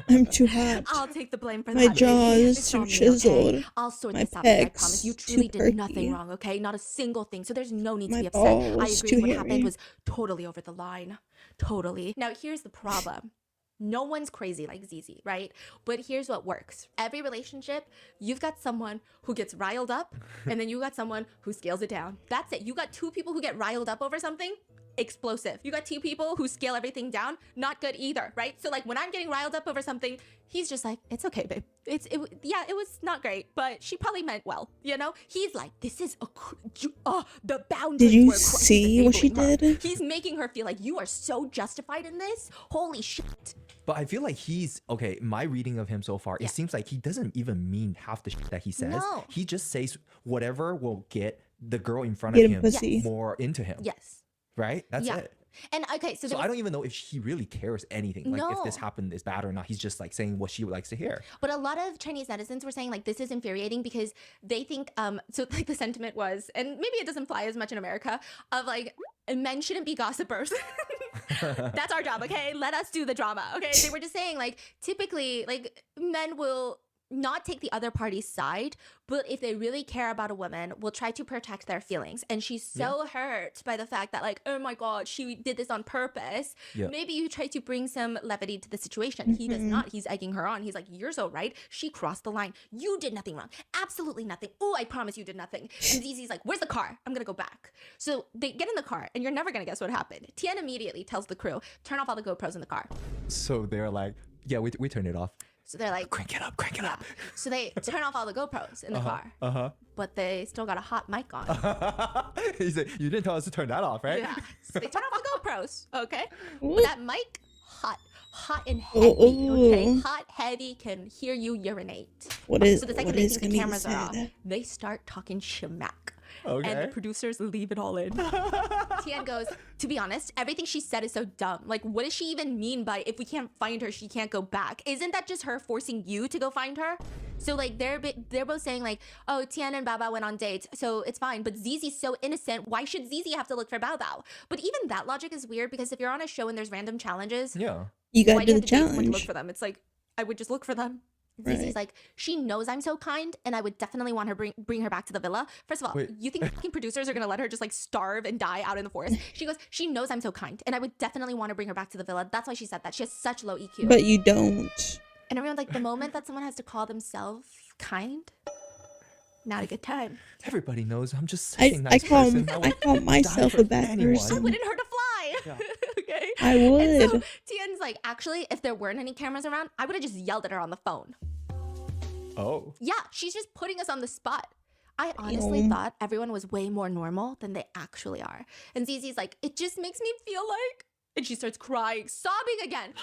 I'm too hot. I'll take the blame for My that. My jaw is too chiseled. Okay? I'll sort My this out. I pecs promise. You truly too did nothing perky. wrong, okay? Not a single thing. So there's no need to My be upset. I balls agree. too What hairy. happened was totally over the line. Totally. Now, here's the problem. No one's crazy like Zizi, right? But here's what works. Every relationship, you've got someone who gets riled up, and then you got someone who scales it down. That's it. You got two people who get riled up over something, explosive. You got two people who scale everything down, not good either, right? So like when I'm getting riled up over something, he's just like, it's okay, babe. It was not great, but she probably meant well, you know? He's like, this is the boundaries. Did you were crossed. see what she Her. did? He's making her feel like you are so justified in this. Holy shit. But I feel like he's okay. My reading of him so far, it seems like he doesn't even mean half the shit that he says. No. He just says whatever will get the girl in front of him pussy. more into him. Yes. Right? That's it. And okay, so I don't even know if he really cares anything. Like if this happened is bad or not. He's just like saying what she likes to hear. But a lot of Chinese netizens were saying like this is infuriating because they think so like the sentiment was, and maybe it doesn't fly as much in America, of like men shouldn't be gossipers. That's our job, okay? Let us do the drama, okay? They were just saying like typically like men will not take the other party's side, but if they really care about a woman, will try to protect their feelings. And she's so hurt by the fact that like, oh my god, she did this on purpose. Maybe you try to bring some levity to the situation. He does not. He's egging her on. He's like, you're so right. She crossed the line. You did nothing wrong. Absolutely nothing. Oh, I promise you did nothing. And Zizi's like, where's the car? I'm gonna go back. So they get in the car, and you're never gonna guess what happened. Tian immediately tells the crew, turn off all the GoPros in the car. So they're like, yeah, we turn it off. So they're like, crank it up. So they turn off all the GoPros in the car. But they still got a hot mic on. He said, you didn't tell us to turn that off, right? Yeah. So they turn off the GoPros, okay? But that mic, hot and heavy, okay? Hot, heavy, can hear you urinate. So the second they think the cameras are off, they start talking shmack. Okay. And the producers leave it all in. Tian goes, to be honest, everything she said is so dumb. Like, what does she even mean by if we can't find her, she can't go back? Isn't that just her forcing you to go find her? So, like, they're both saying, like, oh, Tian and Bao Bao went on dates, so it's fine. But Zizi's so innocent. Why should Zizi have to look for Bao Bao? But even that logic is weird because if you're on a show and there's random challenges, you gotta do the to challenge. look for them. It's like, I would just look for them. Zizi's like, she knows I'm so kind, and I would definitely want her bring her back to the villa. First of all, you think fucking producers are gonna let her just like starve and die out in the forest? She goes, she knows I'm so kind, and I would definitely want to bring her back to the villa. That's why she said that. She has such low EQ. But you don't. And everyone's like, the moment that someone has to call themselves kind, not a good time. Everybody knows I'm just saying nice I call myself a bad person. I wouldn't hurt a fly. Okay. I would. And so Tian's like, actually, if there weren't any cameras around, I would have just yelled at her on the phone. Oh. Yeah, she's just putting us on the spot. I honestly thought everyone was way more normal than they actually are. And Zizi's like, it just makes me feel like... And she starts crying, sobbing again.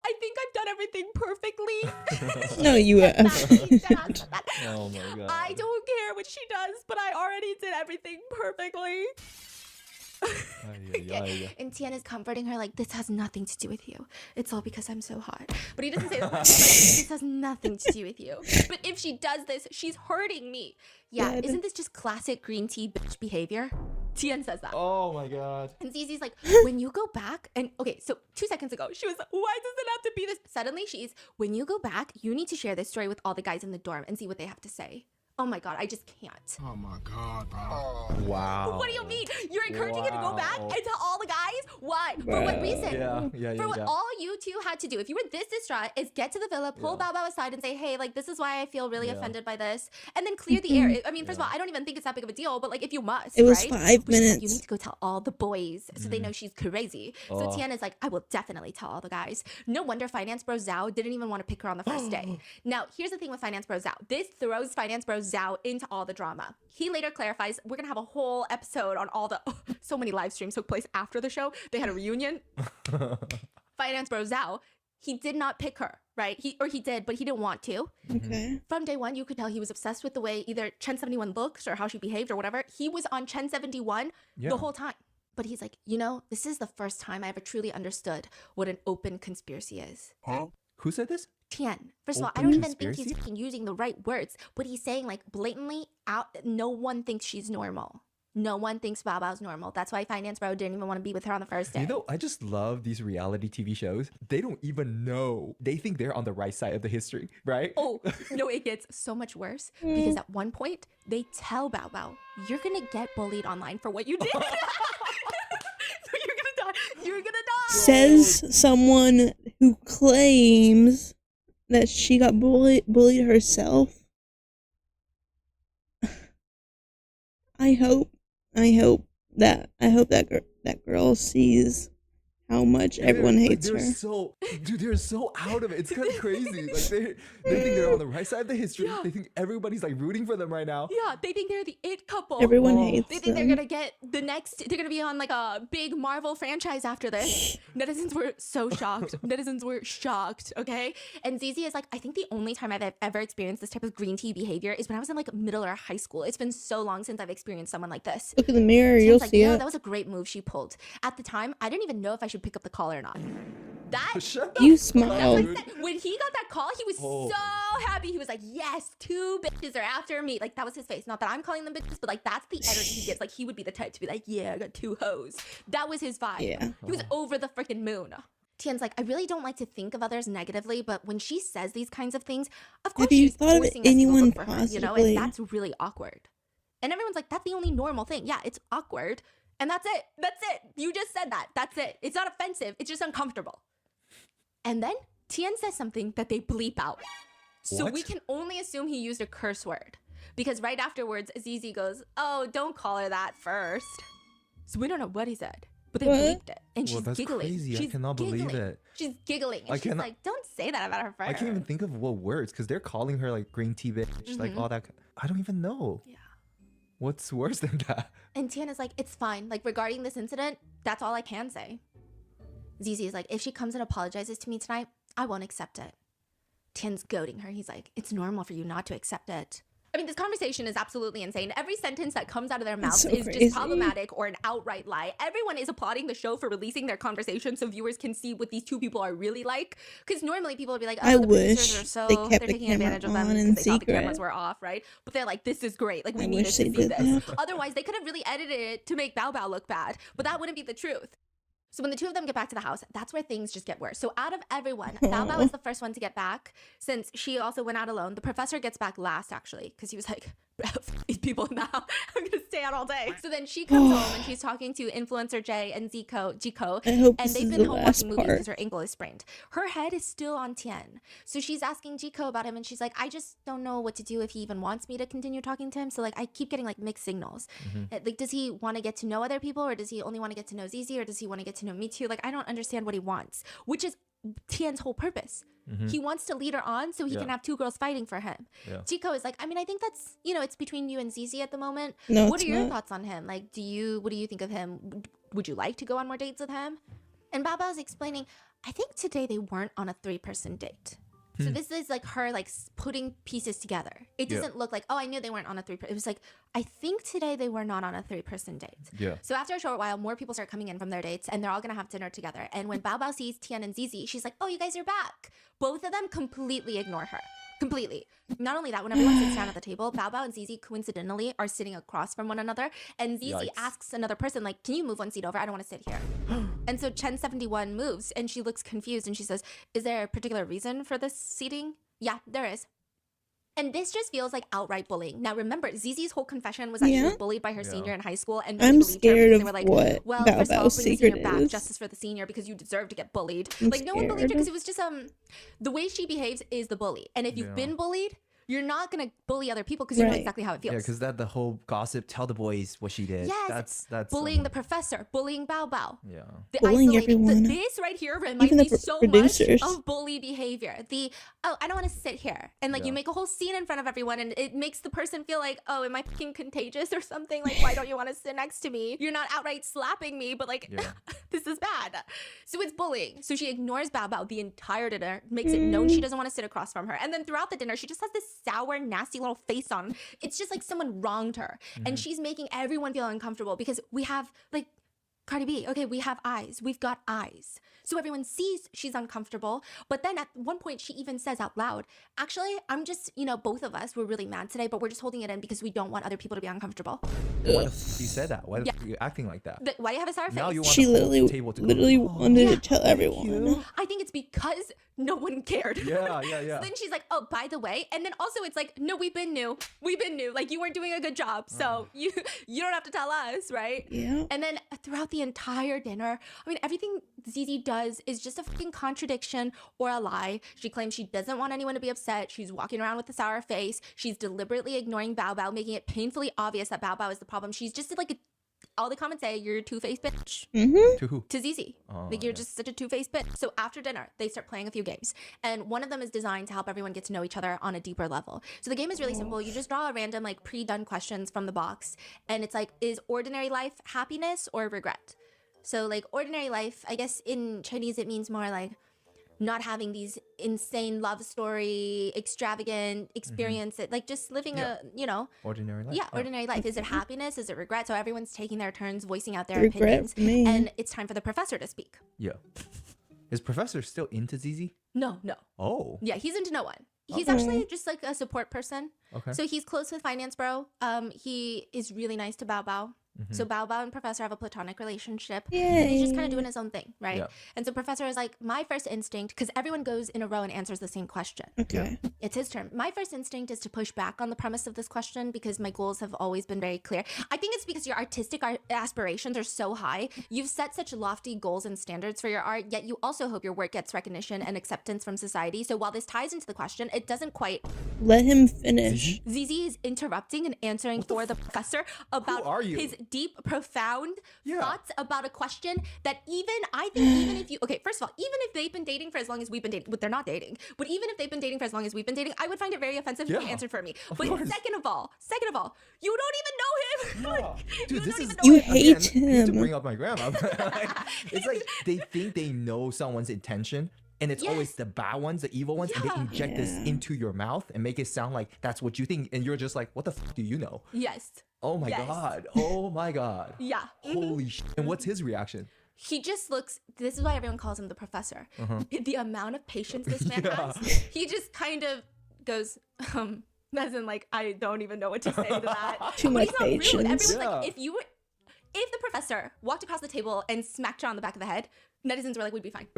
I think I've done everything perfectly. No, you have. Oh my god. I don't care what she does, but I already did everything perfectly. And Tian is comforting her like, this has nothing to do with you. It's all because I'm so hot. But he doesn't say that. Like, this has nothing to do with you. But if she does this, she's hurting me. Yeah, isn't this just classic green tea bitch behavior? Tian says that. Oh my god. And Zizi's like, when you go back, and okay, so 2 seconds ago, she was like, why does it have to be this? Suddenly she's, when you go back, you need to share this story with all the guys in the dorm and see what they have to say. Oh my god, I just can't. Oh my god, bro. Oh, wow. What do you mean? You're encouraging her to go back and tell all the guys? Why? For what reason? For what all you two had to do, if you were this distraught, is get to the villa, pull Bao Bao aside and say, hey, like, this is why I feel really offended by this. And then clear the air. I mean, first of all, I don't even think it's that big of a deal, but like, if you must, it was right? 5 minutes. You need to go tell all the boys so they know she's crazy. So Tian is like, I will definitely tell all the guys. No wonder Finance Bro Zhao didn't even want to pick her on the first day. Now, here's the thing with Finance Bro Zhao. This throws Finance Bro Zhao into all the drama. He later clarifies, we're going to have a whole episode on all the, so many live streams took place after the show. They had a reunion. Finance bro Zhao, he did not pick her, right? He did, but he didn't want to. Okay. From day one, you could tell he was obsessed with the way either Chen 71 looks or how she behaved or whatever. He was on Chen 71 the whole time. But he's like, this is the first time I ever truly understood what an open conspiracy is. Huh? Who said this? Tian. First of all, I don't even think he's using the right words, but he's saying like blatantly out, no one thinks she's normal. No one thinks Bao Bao's normal. That's why Finance Bro didn't even want to be with her on the first day. I just love these reality TV shows. They don't even know. They think they're on the right side of the history, right? Oh, no, it gets so much worse because at one point, they tell Bao Bao, you're going to get bullied online for what you did. So you're going to die. You're going to die. Says someone who claims that she got bullied herself. I hope that girl sees how much everyone hates her. They're so out of it. It's kind of crazy. Like they think they're on the right side of the history. Yeah. They think everybody's like rooting for them right now. Yeah, they think they're the it couple. Everyone hates them. They think they're gonna get they're gonna be on like a big Marvel franchise after this. Netizens were so shocked. Netizens were shocked, okay? And Zizi is like, I think the only time I've ever experienced this type of green tea behavior is when I was in like middle or high school. It's been so long since I've experienced someone like this. Look in the mirror, you'll see it. That was a great move she pulled. At the time, I didn't even know if I should pick up the call or not. You smiled. When he got that call, he was so happy. He was like, yes, 2 bitches are after me. Like, that was his face. Not that I'm calling them bitches, but like, that's the energy he gets. Like, he would be the type to be like, yeah, I got 2 hoes. That was his vibe. Yeah. He was over the freaking moon. Tian's like, I really don't like to think of others negatively, but when she says these kinds of things, of course she's forcing us to look for her, and that's really awkward. And everyone's like, that's the only normal thing. Yeah, it's awkward. And that's it. That's it. You just said that. That's it. It's not offensive. It's just uncomfortable. And then Tian says something that they bleep out. So we can only assume he used a curse word. Because right afterwards, Zizi goes, oh, don't call her that first. So we don't know what he said. But they bleeped it. And she's giggling. Crazy. I cannot believe it. She's giggling. And she's like, don't say that about her friend. I can't even think of what words. Because they're calling her like green tea bitch. Like all that. I don't even know. Yeah. What's worse than that? And Tian is like, it's fine. Like, regarding this incident, that's all I can say. Zizi is like, if she comes and apologizes to me tonight, I won't accept it. Tian's goading her. He's like, it's normal for you not to accept it. I mean, this conversation is absolutely insane. Every sentence that comes out of their mouth is just problematic or an outright lie. Everyone is applauding the show for releasing their conversation so viewers can see what these two people are really like. Because normally people would be like, oh, the producers are they're taking advantage of them because they thought the cameras were off, right? But they're like, this is great. Like, we needed to see this. Otherwise, they could have really edited it to make Bao Bao look bad. But that wouldn't be the truth. So when the two of them get back to the house, that's where things just get worse. So out of everyone, Bao Bao is the first one to get back since she also went out alone. The professor gets back last, actually, because he was like, these people now, I'm going to stay out all day. So then she comes home and she's talking to influencer Jay and Jico, and they've been home watching movies because her ankle is sprained. Her head is still on Tian. So she's asking Jico about him and she's like, I just don't know what to do if he even wants me to continue talking to him. So like, I keep getting like mixed signals. Like, does he want to get to know other people, or does he only want to get to know Zizi, or does he want to get to know me too? Like, I don't understand what he wants, which is Tian's whole purpose. He wants to lead her on so he can have 2 girls fighting for him. Jico is like, I mean, I think that's, it's between you and Zizi at the moment. No, what are your thoughts on him? Like, what do you think of him? Would you like to go on more dates with him? And Bao Bao's explaining, I think today they weren't on a 3-person date. So this is like her like putting pieces together. It doesn't look like, oh, I knew they weren't on a 3-person. It was like, I think today they were not on a 3-person date. Yeah. So after a short while, more people start coming in from their dates and they're all gonna have dinner together. And when Bao Bao sees Tian and Zizi, she's like, oh, you guys are back. Both of them completely ignore her. Completely. Not only that, when everyone sits down at the table, Bao Bao and Zizi coincidentally are sitting across from one another. And Zizi asks another person, like, can you move one seat over? I don't want to sit here. And so Chen 71 moves and she looks confused and she says, is there a particular reason for this seating? Yeah, there is. And this just feels like outright bullying. Now remember, Zizi's whole confession was that she was bullied by her senior in high school, and I'm scared of they were like, what well, Bao first of all, Bao's bring the secret senior back, is. justice for the senior, because you deserve to get bullied. I'm like, no one believed her scared. because it was just the way she behaves is the bully. And if you've been bullied, You're not going to bully other people because you know exactly how it feels. Yeah, because the whole gossip, tell the boys what she did. Yes. That's bullying the professor, bullying Bao Bao. Yeah. Bullying everyone. This right here reminds me so much of bully behavior. I don't want to sit here. And like you make a whole scene in front of everyone and it makes the person feel like, oh, am I fucking contagious or something? Like, why don't you want to sit next to me? You're not outright slapping me, but like, this is bad. So it's bullying. So she ignores Bao Bao the entire dinner, makes it known she doesn't want to sit across from her. And then throughout the dinner, she just has this sour, nasty little face on. It's just like someone wronged her. And she's making everyone feel uncomfortable because we have like, Cardi B, okay, we have eyes. We've got eyes. So everyone sees she's uncomfortable. But then at one point, she even says out loud, actually, I'm just, both of us were really mad today, but we're just holding it in because we don't want other people to be uncomfortable. Why if you said that? Why are you acting like that? Why do you have a sour face? Now you want she literally wanted to tell everyone. I think it's because no one cared. Yeah. So then she's like, oh, by the way. And then also it's like, no, we've been new. Like you weren't doing a good job. So you don't have to tell us, right? Yeah. And then throughout the entire dinner, I mean, everything Zizi does is just a fucking contradiction or a lie. She claims she doesn't want anyone to be upset. She's walking around with a sour face. She's deliberately ignoring Bao Bao, making it painfully obvious that Bao Bao is the problem. She's just like all the comments say, you're a two-faced bitch. To who? To Zizi. Like, you're just such a two-faced bitch. So after dinner, they start playing a few games. And one of them is designed to help everyone get to know each other on a deeper level. So the game is really simple. You just draw a random, like, pre-done questions from the box. And it's like, is ordinary life happiness or regret? So, like, ordinary life, I guess in Chinese, it means more like not having these insane love story, extravagant experience, like just living ordinary life. Yeah, ordinary life. Is it happiness? Is it regret? So everyone's taking their turns, voicing out their regret opinions. And it's time for the professor to speak. Yeah. Is professor still into Zizi? No. Oh. Yeah, he's into no one. He's actually just like a support person. Okay. So he's close with Finance Bro. He is really nice to Bao Bao. So Bao Bao and Professor have a platonic relationship. Yay. And he's just kind of doing his own thing, right? Yeah. And so Professor is like, my first instinct, because everyone goes in a row and answers the same question. Okay. It's his turn. My first instinct is to push back on the premise of this question because my goals have always been very clear. I think it's because your artistic aspirations are so high. You've set such lofty goals and standards for your art, yet you also hope your work gets recognition and acceptance from society. So while this ties into the question, it doesn't quite... Let him finish. Zizi is interrupting and answering for the professor about his deep, profound thoughts about a question that I think even if you... Okay, first of all, even if they've been dating for as long as we've been dating... But they're not dating. But even if they've been dating for as long as we've been dating, I would find it very offensive if he answered for me. But second of all, you don't even know him. Yeah. Dude, you hate him. To bring up my grandma. It's like they think they know someone's intention. And it's always the bad ones, the evil ones, and they inject this into your mouth and make it sound like that's what you think. And you're just like, what the fuck do you know? Yes. Oh my God. Oh my God. Yeah. Holy shit. And what's his reaction? He just looks, this is why everyone calls him the professor. The amount of patience this man has, he just kind of goes, as in like, I don't even know what to say to that. Too much patience. Rude. Everyone's like, if the professor walked across the table and smacked you on the back of the head, netizens were like, we'd be fine.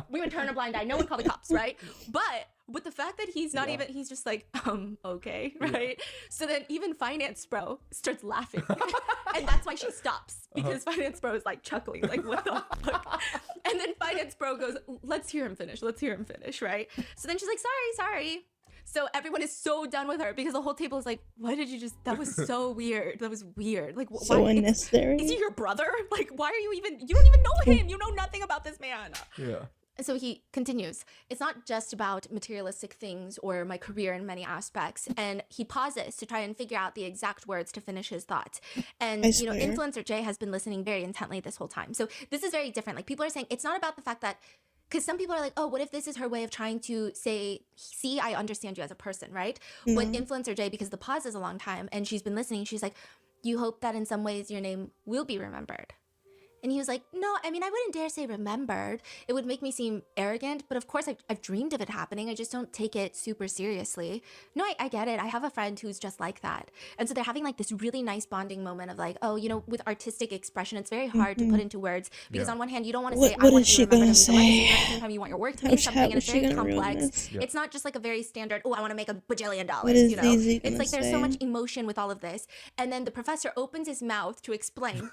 We would turn a blind eye. No one called the cops, right? But with the fact that he's not even, he's just like, okay, right? So then even Finance Bro starts laughing. And that's why she stops. Because Finance Bro is like chuckling, like, what the fuck? And then Finance Bro goes, let's hear him finish, right? So then she's like, sorry. So everyone is so done with her because the whole table is like, why did you just, that was so weird. That was weird. Like, so why? Unnecessary. Is he your brother? Like, why are you even, you don't even know him. You know nothing about this man. Yeah. So he continues, it's not just about materialistic things or my career in many aspects. And he pauses to try and figure out the exact words to finish his thoughts. And, Influencer Jay has been listening very intently this whole time. So this is very different. Like, people are saying it's not about the fact that, because some people are like, oh, what if this is her way of trying to say, see, I understand you as a person, right? But Influencer Jay, because the pause is a long time and she's been listening, she's like, you hope that in some ways your name will be remembered. And he was like, no, I mean, I wouldn't dare say remembered. It would make me seem arrogant. But of course, I've dreamed of it happening. I just don't take it super seriously. No, I get it. I have a friend who's just like that. And so they're having like this really nice bonding moment of like, oh, with artistic expression, it's very hard to put into words. Because on one hand, you don't want to say, I want you to remember him. So at the same time, you want your work to mean something. And it's very complex. It's not just like a very standard, oh, I want to make $1 bajillion. It's like there's so much emotion with all of this. And then the professor opens his mouth to explain.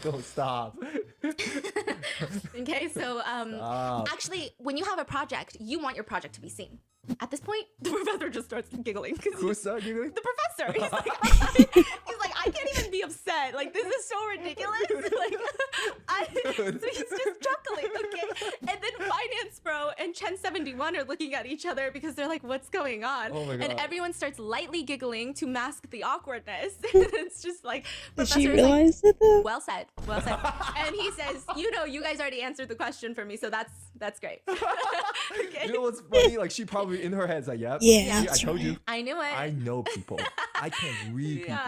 Don't stop. Stop. Okay, so actually, when you have a project, you want your project to be seen. At this point, the professor just starts giggling. Who's giggling? The professor. He's like, I can't even be upset. Like, this is so ridiculous. So he's just chuckling, okay? And then Finance Bro and Chen71 are looking at each other because they're like, what's going on? Oh my God. And everyone starts lightly giggling to mask the awkwardness. It's just like, did she realize it though? Well said. And he says, you guys already answered the question for me, so that's great. Okay. You know what's funny? Like, she probably in her head's like, yep. Yeah, I told you. I knew it. I know people. I can read people.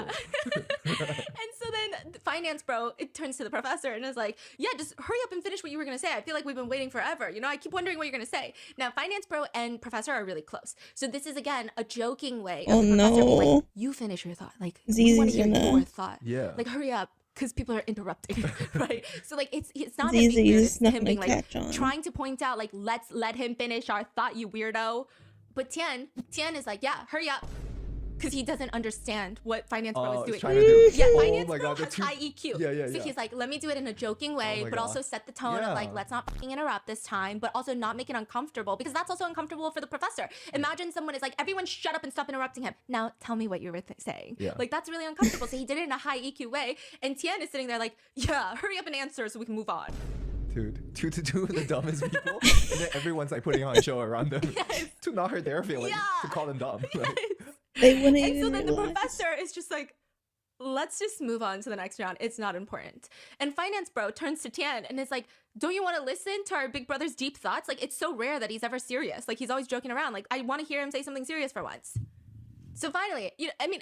And so then Finance Bro, it turns to the professor and is like, yeah, just hurry up and finish what you were going to say. I feel like we've been waiting forever. I keep wondering what you're going to say. Now, Finance Bro and Professor are really close. So this is, again, a joking way of the professor being like, you finish your thought. Like, we want to hear your thought. Yeah. Like, hurry up. Because people are interrupting, right? So like it's not that big weird. It's him being like trying to point out like let's let him finish our thought, you weirdo. But Tian is like, yeah, hurry up, because he doesn't understand what Finance Bro is doing. Yeah, Finance Bro has high EQ. Yeah. So he's like, let me do it in a joking way, but also set the tone of like, let's not fucking interrupt this time, but also not make it uncomfortable, because that's also uncomfortable for the professor. Imagine someone is like, everyone shut up and stop interrupting him. Now tell me what you were saying. Yeah. Like, that's really uncomfortable. So he did it in a high EQ way, and Tian is sitting there like, yeah, hurry up and answer so we can move on. Dude, two of the dumbest people, and then everyone's like putting on a show around them to not hurt their feelings, to call them dumb. Like, they wouldn't and even so then the realize. professor is just like, let's just move on to the next round. It's not important. And Finance Bro turns to Tian and is like, don't you want to listen to our big brother's deep thoughts? Like, it's so rare that he's ever serious. Like, he's always joking around. Like, I want to hear him say something serious for once. So finally,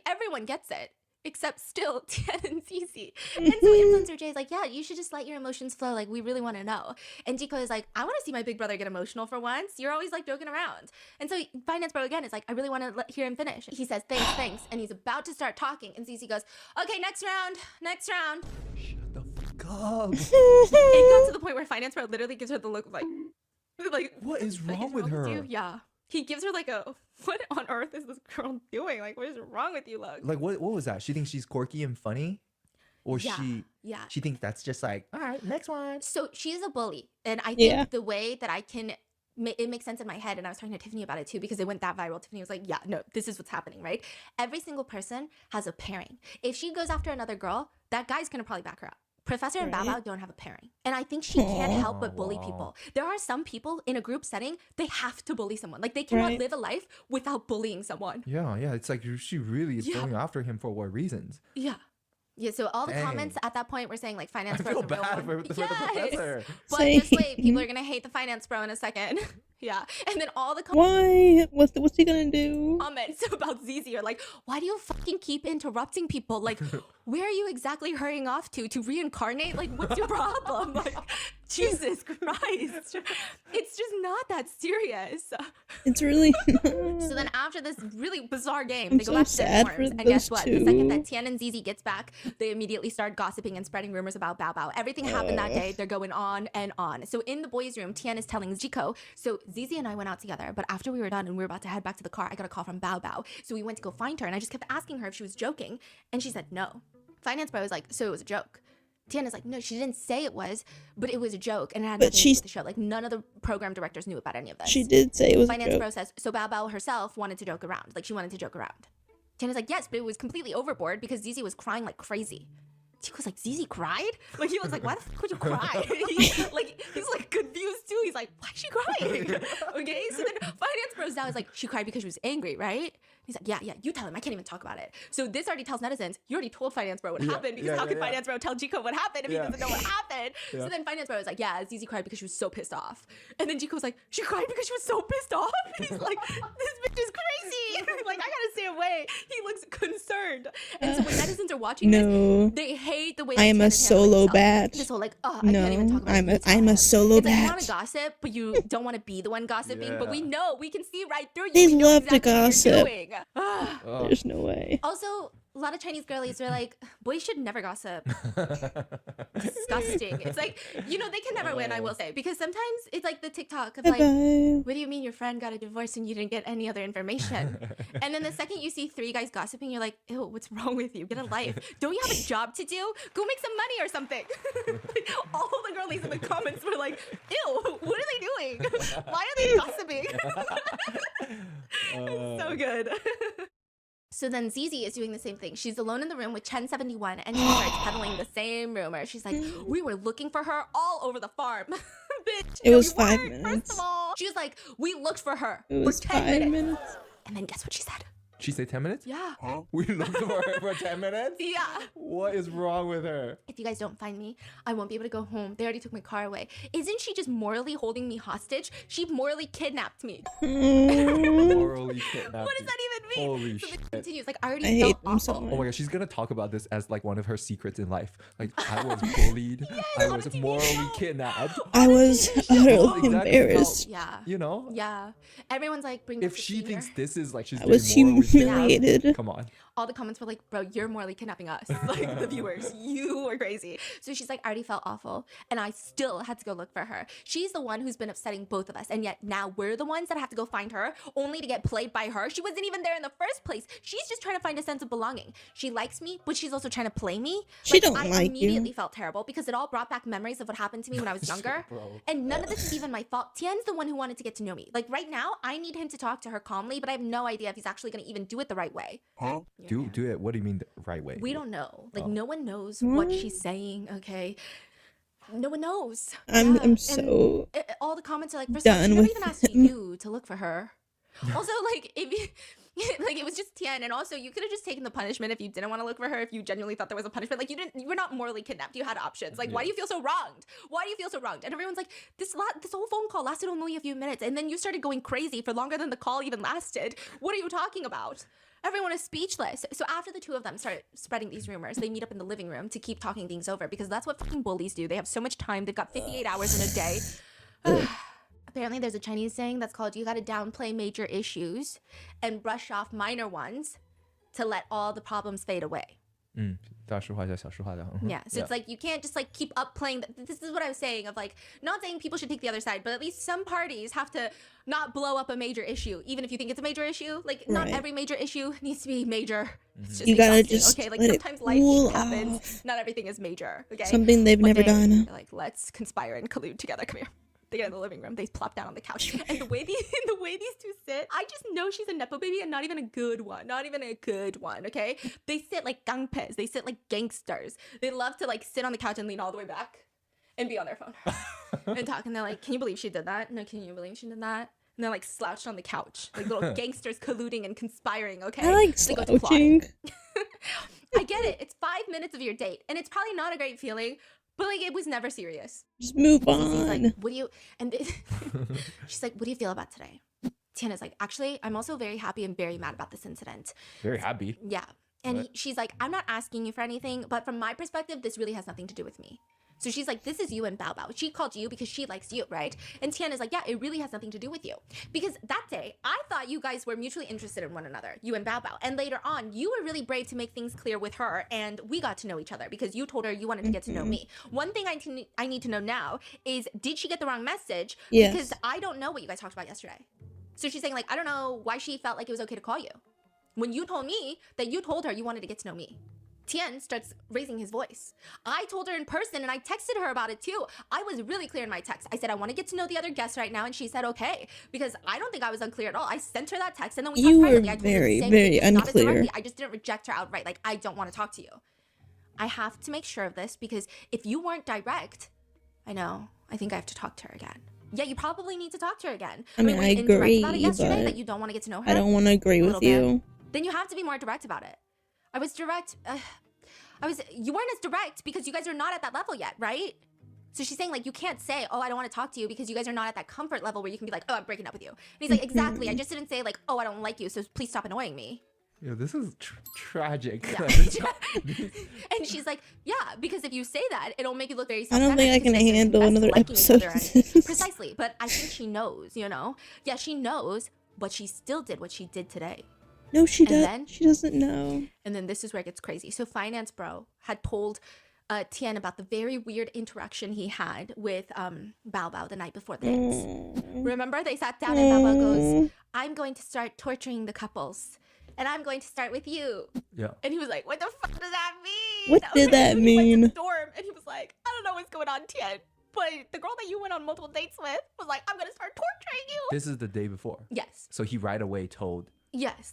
everyone gets it. Except still Tian and Zizi. And so Influencer Jay is like, yeah, you should just let your emotions flow. Like, we really want to know. And Jiko is like, I want to see my big brother get emotional for once. You're always like joking around. And so Finance Bro again is like, I really want to hear him finish. He says, thanks. And he's about to start talking. And Zizi goes, okay, next round. shut the fuck up. It got to the point where Finance Bro literally gives her the look of like what is wrong with her? You? Yeah. He gives her like what on earth is this girl doing? Like, what is wrong with you, look? Like, what was that? She thinks she's quirky and funny? Or she thinks that's just like, all right, next one. So she's a bully. And I think the way that it makes sense in my head, and I was talking to Tiffany about it too, because it went that viral. Tiffany was like, yeah, no, this is what's happening, right? Every single person has a pairing. If she goes after another girl, that guy's going to probably back her up. Professor and Bao Bao don't have a pairing. And I think she can't help but bully people. There are some people in a group setting, they have to bully someone. Like, they cannot live a life without bullying someone. Yeah. It's like she really is going after him for what reasons? Yeah, so all the comments at that point were saying like Finance Bro. I feel bad for the professor. But just wait, people are gonna hate the Finance Bro in a second. Yeah, and then all the why? What's he gonna do? Comments about Zizi are like, why do you fucking keep interrupting people? Like, where are you exactly hurrying off to reincarnate? Like, what's your problem? Like, Jesus Christ, it's just not that serious. It's really So then after this really bizarre game, they go back to their dorms, and guess what? The second that Tian and Zizi gets back, they immediately start gossiping and spreading rumors about Bao Bao. Everything happened that day. They're going on and on. So in the boys' room, Tian is telling Jiko, so Zizi and I went out together, but after we were done and we were about to head back to the car, I got a call from Bao Bao. So we went to go find her, and I just kept asking her if she was joking, and she said no. Finance Bro was like, so it was a joke. Tiana's like, no, she didn't say it was, but it was a joke, and it had nothing to do with the show. Like, none of the program directors knew about any of this. She did say it was Finance a joke. Bro says, so Bao Bao herself wanted to joke around. Like, she wanted to joke around. Tiana's like, yes, but it was completely overboard because Zizi was crying like crazy. Chico's like, Zizi cried? Like, he was like, why the fuck would you cry? he's like confused too. He's like, why is she crying? Okay, so then Finance Bro's now is like, she cried because she was angry, right? He's like, yeah, you tell him. I can't even talk about it. So this already tells netizens, you already told Finance Bro what happened, because how could Finance Bro tell Jiko what happened if he doesn't know what happened? So then Finance Bro was like, yeah, Zizi cried because she was so pissed off. And then Jiko was like, she cried because she was so pissed off? He's like, this bitch is crazy. Like, I gotta stay away. He looks concerned. And so when netizens are watching this, they hate the way I am a solo batch. This whole like, I can't even talk about it. I'm a solo it's batch. Like, you want to gossip, but you don't want to be the one gossiping. But we know, we can see right through you. They we know love exactly to gossip. What you're doing. There's no way. Also, a lot of Chinese girlies are like, boys should never gossip. Disgusting. It's like, you know, they can never win, I will say. Because sometimes it's like the TikTok of like, what do you mean your friend got a divorce and you didn't get any other information? And then the second you see 3 guys gossiping, you're like, ew, what's wrong with you? Get a life. Don't you have a job to do? Go make some money or something. Like, all the girlies in the comments were like, ew, what are they doing? Why are they gossiping? So good. So then Zizi is doing the same thing. She's alone in the room with Chen 71 and she starts peddling the same rumor. She's like, we were looking for her all over the farm. Bitch, it was 5 minutes. First of all, she was like, we looked for her for 10 minutes. And then guess what she said? She say 10 minutes? Yeah. Huh? We looked for her for 10 minutes? Yeah. What is wrong with her? If you guys don't find me, I won't be able to go home. They already took my car away. Isn't she just morally holding me hostage? She morally kidnapped me. Morally kidnapped. What does that even mean? Holy so shit. It continues. Like, I already felt awful. Oh my god, she's gonna talk about this as like one of her secrets in life. Like, I was bullied. Yes, I was morally kidnapped. I was utterly embarrassed. Yeah. You know? Yeah. Everyone's like, bring if she thinks this is like she's I was humiliated. Come on. All the comments were like, bro, you're morally kidnapping us. Like, the viewers, you are crazy. So she's like, I already felt awful. And I still had to go look for her. She's the one who's been upsetting both of us. And yet now we're the ones that have to go find her, only to get played by her. She wasn't even there in the first place. She's just trying to find a sense of belonging. She likes me, but she's also trying to play me. She don't like you. I immediately felt terrible because it all brought back memories of what happened to me when I was younger. And none of this is even my fault. Tian's the one who wanted to get to know me. Like, right now, I need him to talk to her calmly, but I have no idea if he's actually going to even do it the right way. Huh? Do it. What do you mean the right way? We don't know. Like, no one knows what she's saying, okay? No one knows. I'm so all the comments are like, first of all, she never even asked you to look for her. Also, like, if you, like, it was just Tian, and also you could have just taken the punishment if you didn't want to look for her, if you genuinely thought there was a punishment. Like, you were not morally kidnapped. You had options. Like, why do you feel so wronged? Why do you feel so wronged? And everyone's like, this whole phone call lasted only a few minutes, and then you started going crazy for longer than the call even lasted. What are you talking about? Everyone is speechless. So after the two of them start spreading these rumors, they meet up in the living room to keep talking things over because that's what fucking bullies do. They have so much time. They've got 58 hours in a day. Apparently there's a Chinese saying that's called, you gotta downplay major issues and brush off minor ones to let all the problems fade away. Yeah, so it's like, you can't just like keep up playing. This is what I was saying of like, not saying people should take the other side, but at least some parties have to not blow up a major issue, even if you think it's a major issue. Like, not every major issue needs to be major. It's just you gotta just okay. Like, sometimes life happens. Not everything is major. Okay, something they've never done. Like, let's conspire and collude together. Come here. They get in the living room. They plop down on the couch, and the way these two sit, I just know she's a nepo baby, and not even a good one. Not even a good one. Okay, they sit like gangpes. They sit like gangsters. They love to like sit on the couch and lean all the way back, and be on their phone and talk. And they're like, "Can you believe she did that? No, can you believe she did that?" And they're like slouched on the couch, like little gangsters colluding and conspiring. Okay, I like slouching. I get it. It's 5 minutes of your date, and it's probably not a great feeling. But like, it was never serious. Just move on. She's like, what do you? And she's like, what do you feel about today? Tiana's like, actually, I'm also very happy and very mad about this incident. Very happy. Yeah. And she's like, I'm not asking you for anything, but from my perspective, this really has nothing to do with me. So she's like, this is you and Bao Bao. She called you because she likes you, right? And Tiana's like, yeah, it really has nothing to do with you. Because that day, I thought you guys were mutually interested in one another, you and Bao Bao. And later on, you were really brave to make things clear with her, and we got to know each other because you told her you wanted to get to know me. One thing I need to know now is, did she get the wrong message? Yes. Because I don't know what you guys talked about yesterday. So she's saying, like, I don't know why she felt like it was okay to call you when you told me that you told her you wanted to get to know me. Tian starts raising his voice. I told her in person, and I texted her about it too. I was really clear in my text. I said, I want to get to know the other guests right now, and she said, okay, because I don't think I was unclear at all. I sent her that text, and then we talked privately. I told her the same very thing, unclear. I just didn't reject her outright. Like, I don't want to talk to you. I have to make sure of this, because if you weren't direct, I know, I think I have to talk to her again. Yeah, you probably need to talk to her again. I mean, I agree, about it yesterday, but that you don't want to get to know her. I don't want to agree with you. Then you have to be more direct about it. I was direct. You weren't as direct because you guys are not at that level yet, right? So she's saying, like, you can't say, oh, I don't want to talk to you because you guys are not at that comfort level where you can be like, oh, I'm breaking up with you. And he's like, exactly. I just didn't say, like, oh, I don't like you, so please stop annoying me. Yo, this is tragic. Yeah. And she's like, yeah, because if you say that, it'll make you look very self-centered. I don't think I can handle another episode. Precisely. But I think she knows, you know? Yeah, she knows, but she still did what she did today. No, she doesn't. She doesn't know. And then this is where it gets crazy. So Finance Bro had told Tian about the very weird interaction he had with Bao Bao the night before the dance. Remember, they sat down and Bao Bao goes, I'm going to start torturing the couples. And I'm going to start with you. Yeah. And he was like, what the fuck does that mean? What did that mean? He went to the dorm and he was like, I don't know what's going on, Tian. But the girl that you went on multiple dates with was like, I'm going to start torturing you. This is the day before. Yes. So he right away told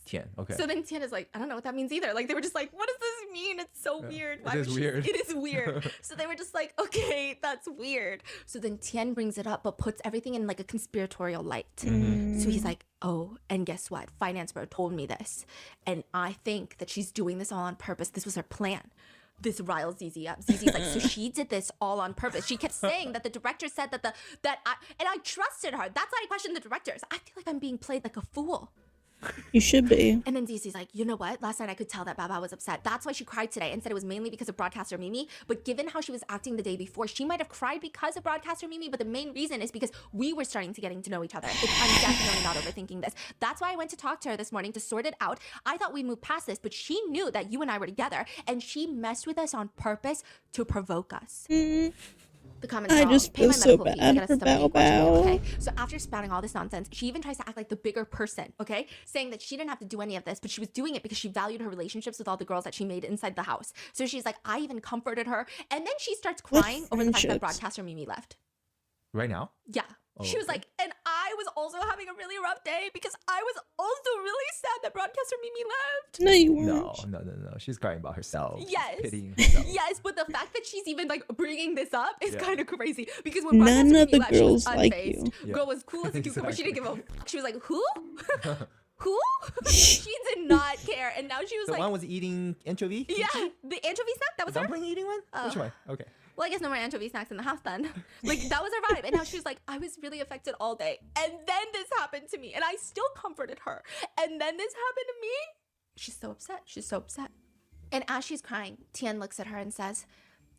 Tian. Okay. So then Tian is like, I don't know what that means either. Like, they were just like, what does this mean? It's so weird. It is weird. It is weird. So they were just like, okay, that's weird. So then Tian brings it up, but puts everything in like a conspiratorial light. So he's like, oh, and guess what? Finance Bro told me this. And I think that she's doing this all on purpose. This was her plan. This riles Zizi up. Zizi's like, so she did this all on purpose. She kept saying that the director said and I trusted her. That's why I questioned the directors. I feel like I'm being played like a fool. You should be. And then Zizi's like, you know what? Last night I could tell that Baba was upset. That's why she cried today and said it was mainly because of broadcaster Mimi. But given how she was acting the day before, she might have cried because of broadcaster Mimi. But the main reason is because we were starting to getting to know each other. I'm definitely not overthinking this. That's why I went to talk to her this morning to sort it out. I thought we'd move past this, but she knew that you and I were together, and she messed with us on purpose to provoke us. The comments I just feel so bad for Bao Bao. Okay? So after spouting all this nonsense, she even tries to act like the bigger person, okay? Saying that she didn't have to do any of this, but she was doing it because she valued her relationships with all the girls that she made inside the house. So she's like, I even comforted her. And then she starts crying over the fact that broadcaster Mimi left. Right now? Yeah. Oh, she was like, and I was also having a really rough day because I was also really sad that broadcaster Mimi left. No, you weren't. No. She's crying about herself. Yes. Pitying herself. Yes, but the fact that she's even like bringing this up is kind of crazy because when none broadcaster of the Mimi left, girls she was like unfazed. you. Girl was cool as a cucumber. She didn't give a fuck. She was like, who? Who? She did not care. And now she was the like, one was eating anchovy? yeah, the anchovy snack, that was her? Dumpling eating one? Which one? Okay. Well, I guess no more anchovy snacks in the house then. Like, that was her vibe. And now she was like, I was really affected all day. And then this happened to me. And I still comforted her. And then this happened to me. She's so upset. She's so upset. And as she's crying, Tian looks at her and says,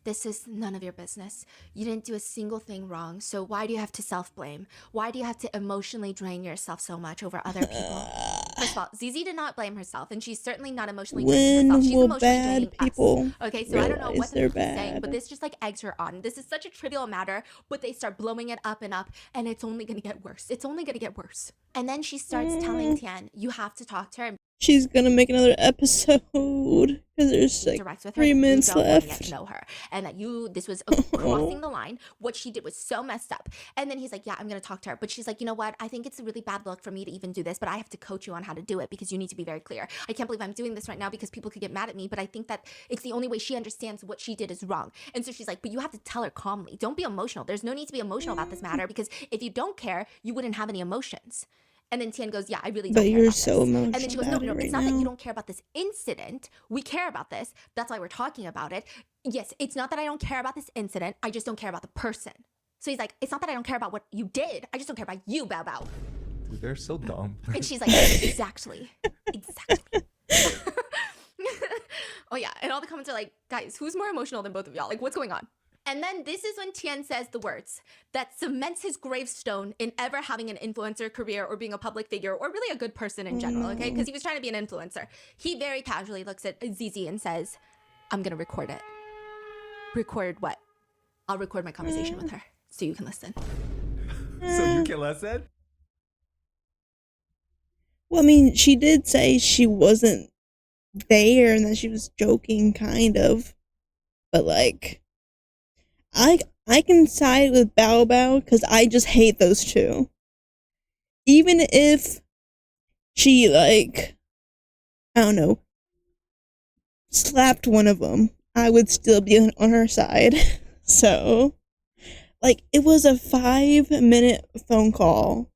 this is none of your business. You didn't do a single thing wrong. So why do you have to self-blame? Why do you have to emotionally drain yourself so much over other people? First of all, Zizi did not blame herself, and she's certainly not emotionally draining herself. She's emotionally draining people us. Okay, so I don't know what they're saying, but this just like eggs her on. This is such a trivial matter, but they start blowing it up, and it's only gonna get worse. It's only gonna get worse. And then she starts telling Tian, you have to talk to her. She's gonna make another episode because there's like 3 minutes left. Get to know her, and that this was crossing the line. What she did was so messed up. And then he's like, yeah, I'm gonna talk to her. But she's like, you know what? I think it's a really bad look for me to even do this, but I have to coach you on how to do it because you need to be very clear. I can't believe I'm doing this right now because people could get mad at me, but I think that it's the only way she understands what she did is wrong. And so she's like, but you have to tell her calmly. Don't be emotional. There's no need to be emotional about this matter because if you don't care, you wouldn't have any emotions. And then Tian goes, yeah, I really don't care about this. Emotional. And then she goes, no, it's not that you don't care about this incident. We care about this. That's why we're talking about it. Yes, it's not that I don't care about this incident. I just don't care about the person. So he's like, it's not that I don't care about what you did. I just don't care about you, Bao Bao. Dude, they're so dumb. And she's like, exactly. Oh, yeah. And all the comments are like, guys, who's more emotional than both of y'all? Like, what's going on? And then this is when Tian says the words that cements his gravestone in ever having an influencer career or being a public figure or really a good person in general, okay? Because he was trying to be an influencer. He very casually looks at Zizi and says, I'm going to record it. Record what? I'll record my conversation with her so you can listen. So you can listen? Well, I mean, she did say she wasn't there and that she was joking, kind of. But, like, I can side with Bao Bao because I just hate those two. Even if she, like, I don't know, slapped one of them, I would still be on her side. So, like, it was a 5-minute phone call.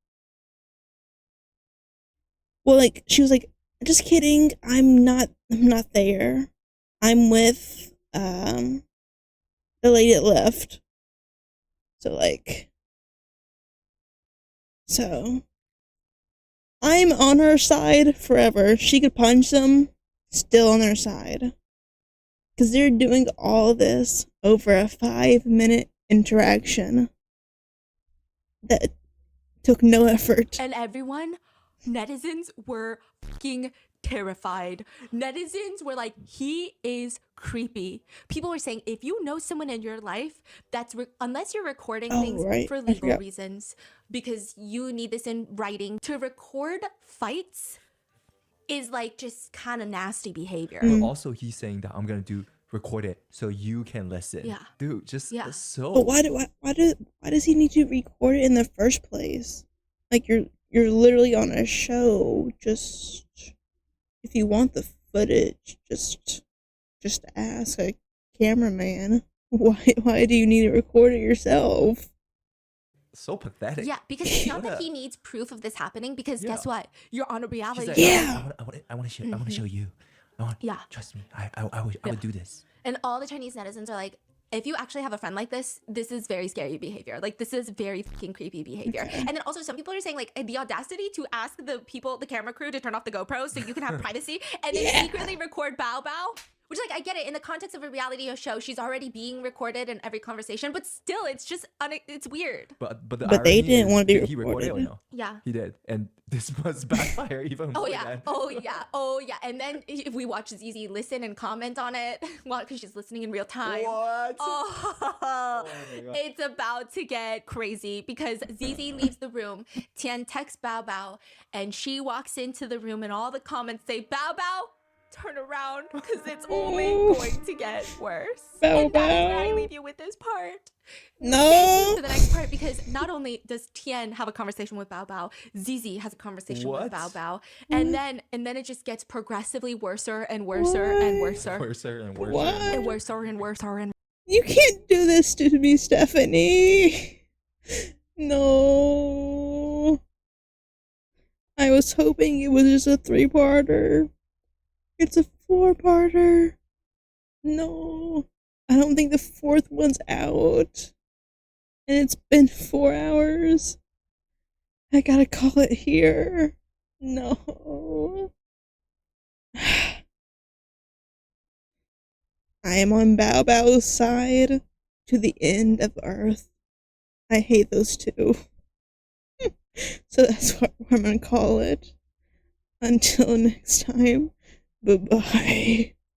Well, like, she was like, just kidding, I'm not there. I'm with, the lady that left. So, I'm on her side forever. She could punch them, still on their side. Because they're doing all this over a 5-minute interaction that took no effort. And everyone, netizens were fucking terrified. Netizens were like, he is creepy. People were saying, if you know someone in your life that's unless you're recording things for legal reasons, because you need this in writing, to record fights is like just kind of nasty behavior. But also he's saying that I'm gonna record it so you can listen. Yeah, dude, just so. But why does he need to record it in the first place? Like you're literally on a show. Just if you want the footage, just ask a cameraman. Why do you need to record it yourself? So pathetic. Yeah, because it's not that he needs proof of this happening, because guess what? You're on a reality like, show. I want to show you. Trust me. I would do this. And all the Chinese netizens are like, if you actually have a friend like this is very scary behavior. Like, this is very fucking creepy behavior. Okay. And then also some people are saying, like, the audacity to ask the camera crew to turn off the GoPro so you can have privacy and then secretly record Bao Bao. Which, like, I get it. In the context of a reality show, she's already being recorded in every conversation. But still, it's just, it's weird. But they didn't want to be recorded. He recorded it or no? Yeah. He did. And this must backfire even more. Oh, yeah. And then if we watch Zizi listen and comment on it, well, because she's listening in real time. What? Oh it's about to get crazy, because Zizi leaves the room. Tian texts Bao Bao, and she walks into the room, and all the comments say, Bao Bao, turn around, because it's only going to get worse. And that's where I leave you with this part. No. For the next part, because not only does Tian have a conversation with Bao Bao, Zizi has a conversation with Bao Bao, and then it just gets progressively worser and worser and worser. Worser and worser. What? And worser and worser and You can't do this to me, Stephanie. No. I was hoping it was just a 3-parter. It's a 4-parter. No. I don't think the 4th one's out. And it's been 4 hours. I gotta call it here. No. I am on Bao Bao's side to the end of Earth. I hate those two. So that's what I'm gonna call it. Until next time. Bye-bye.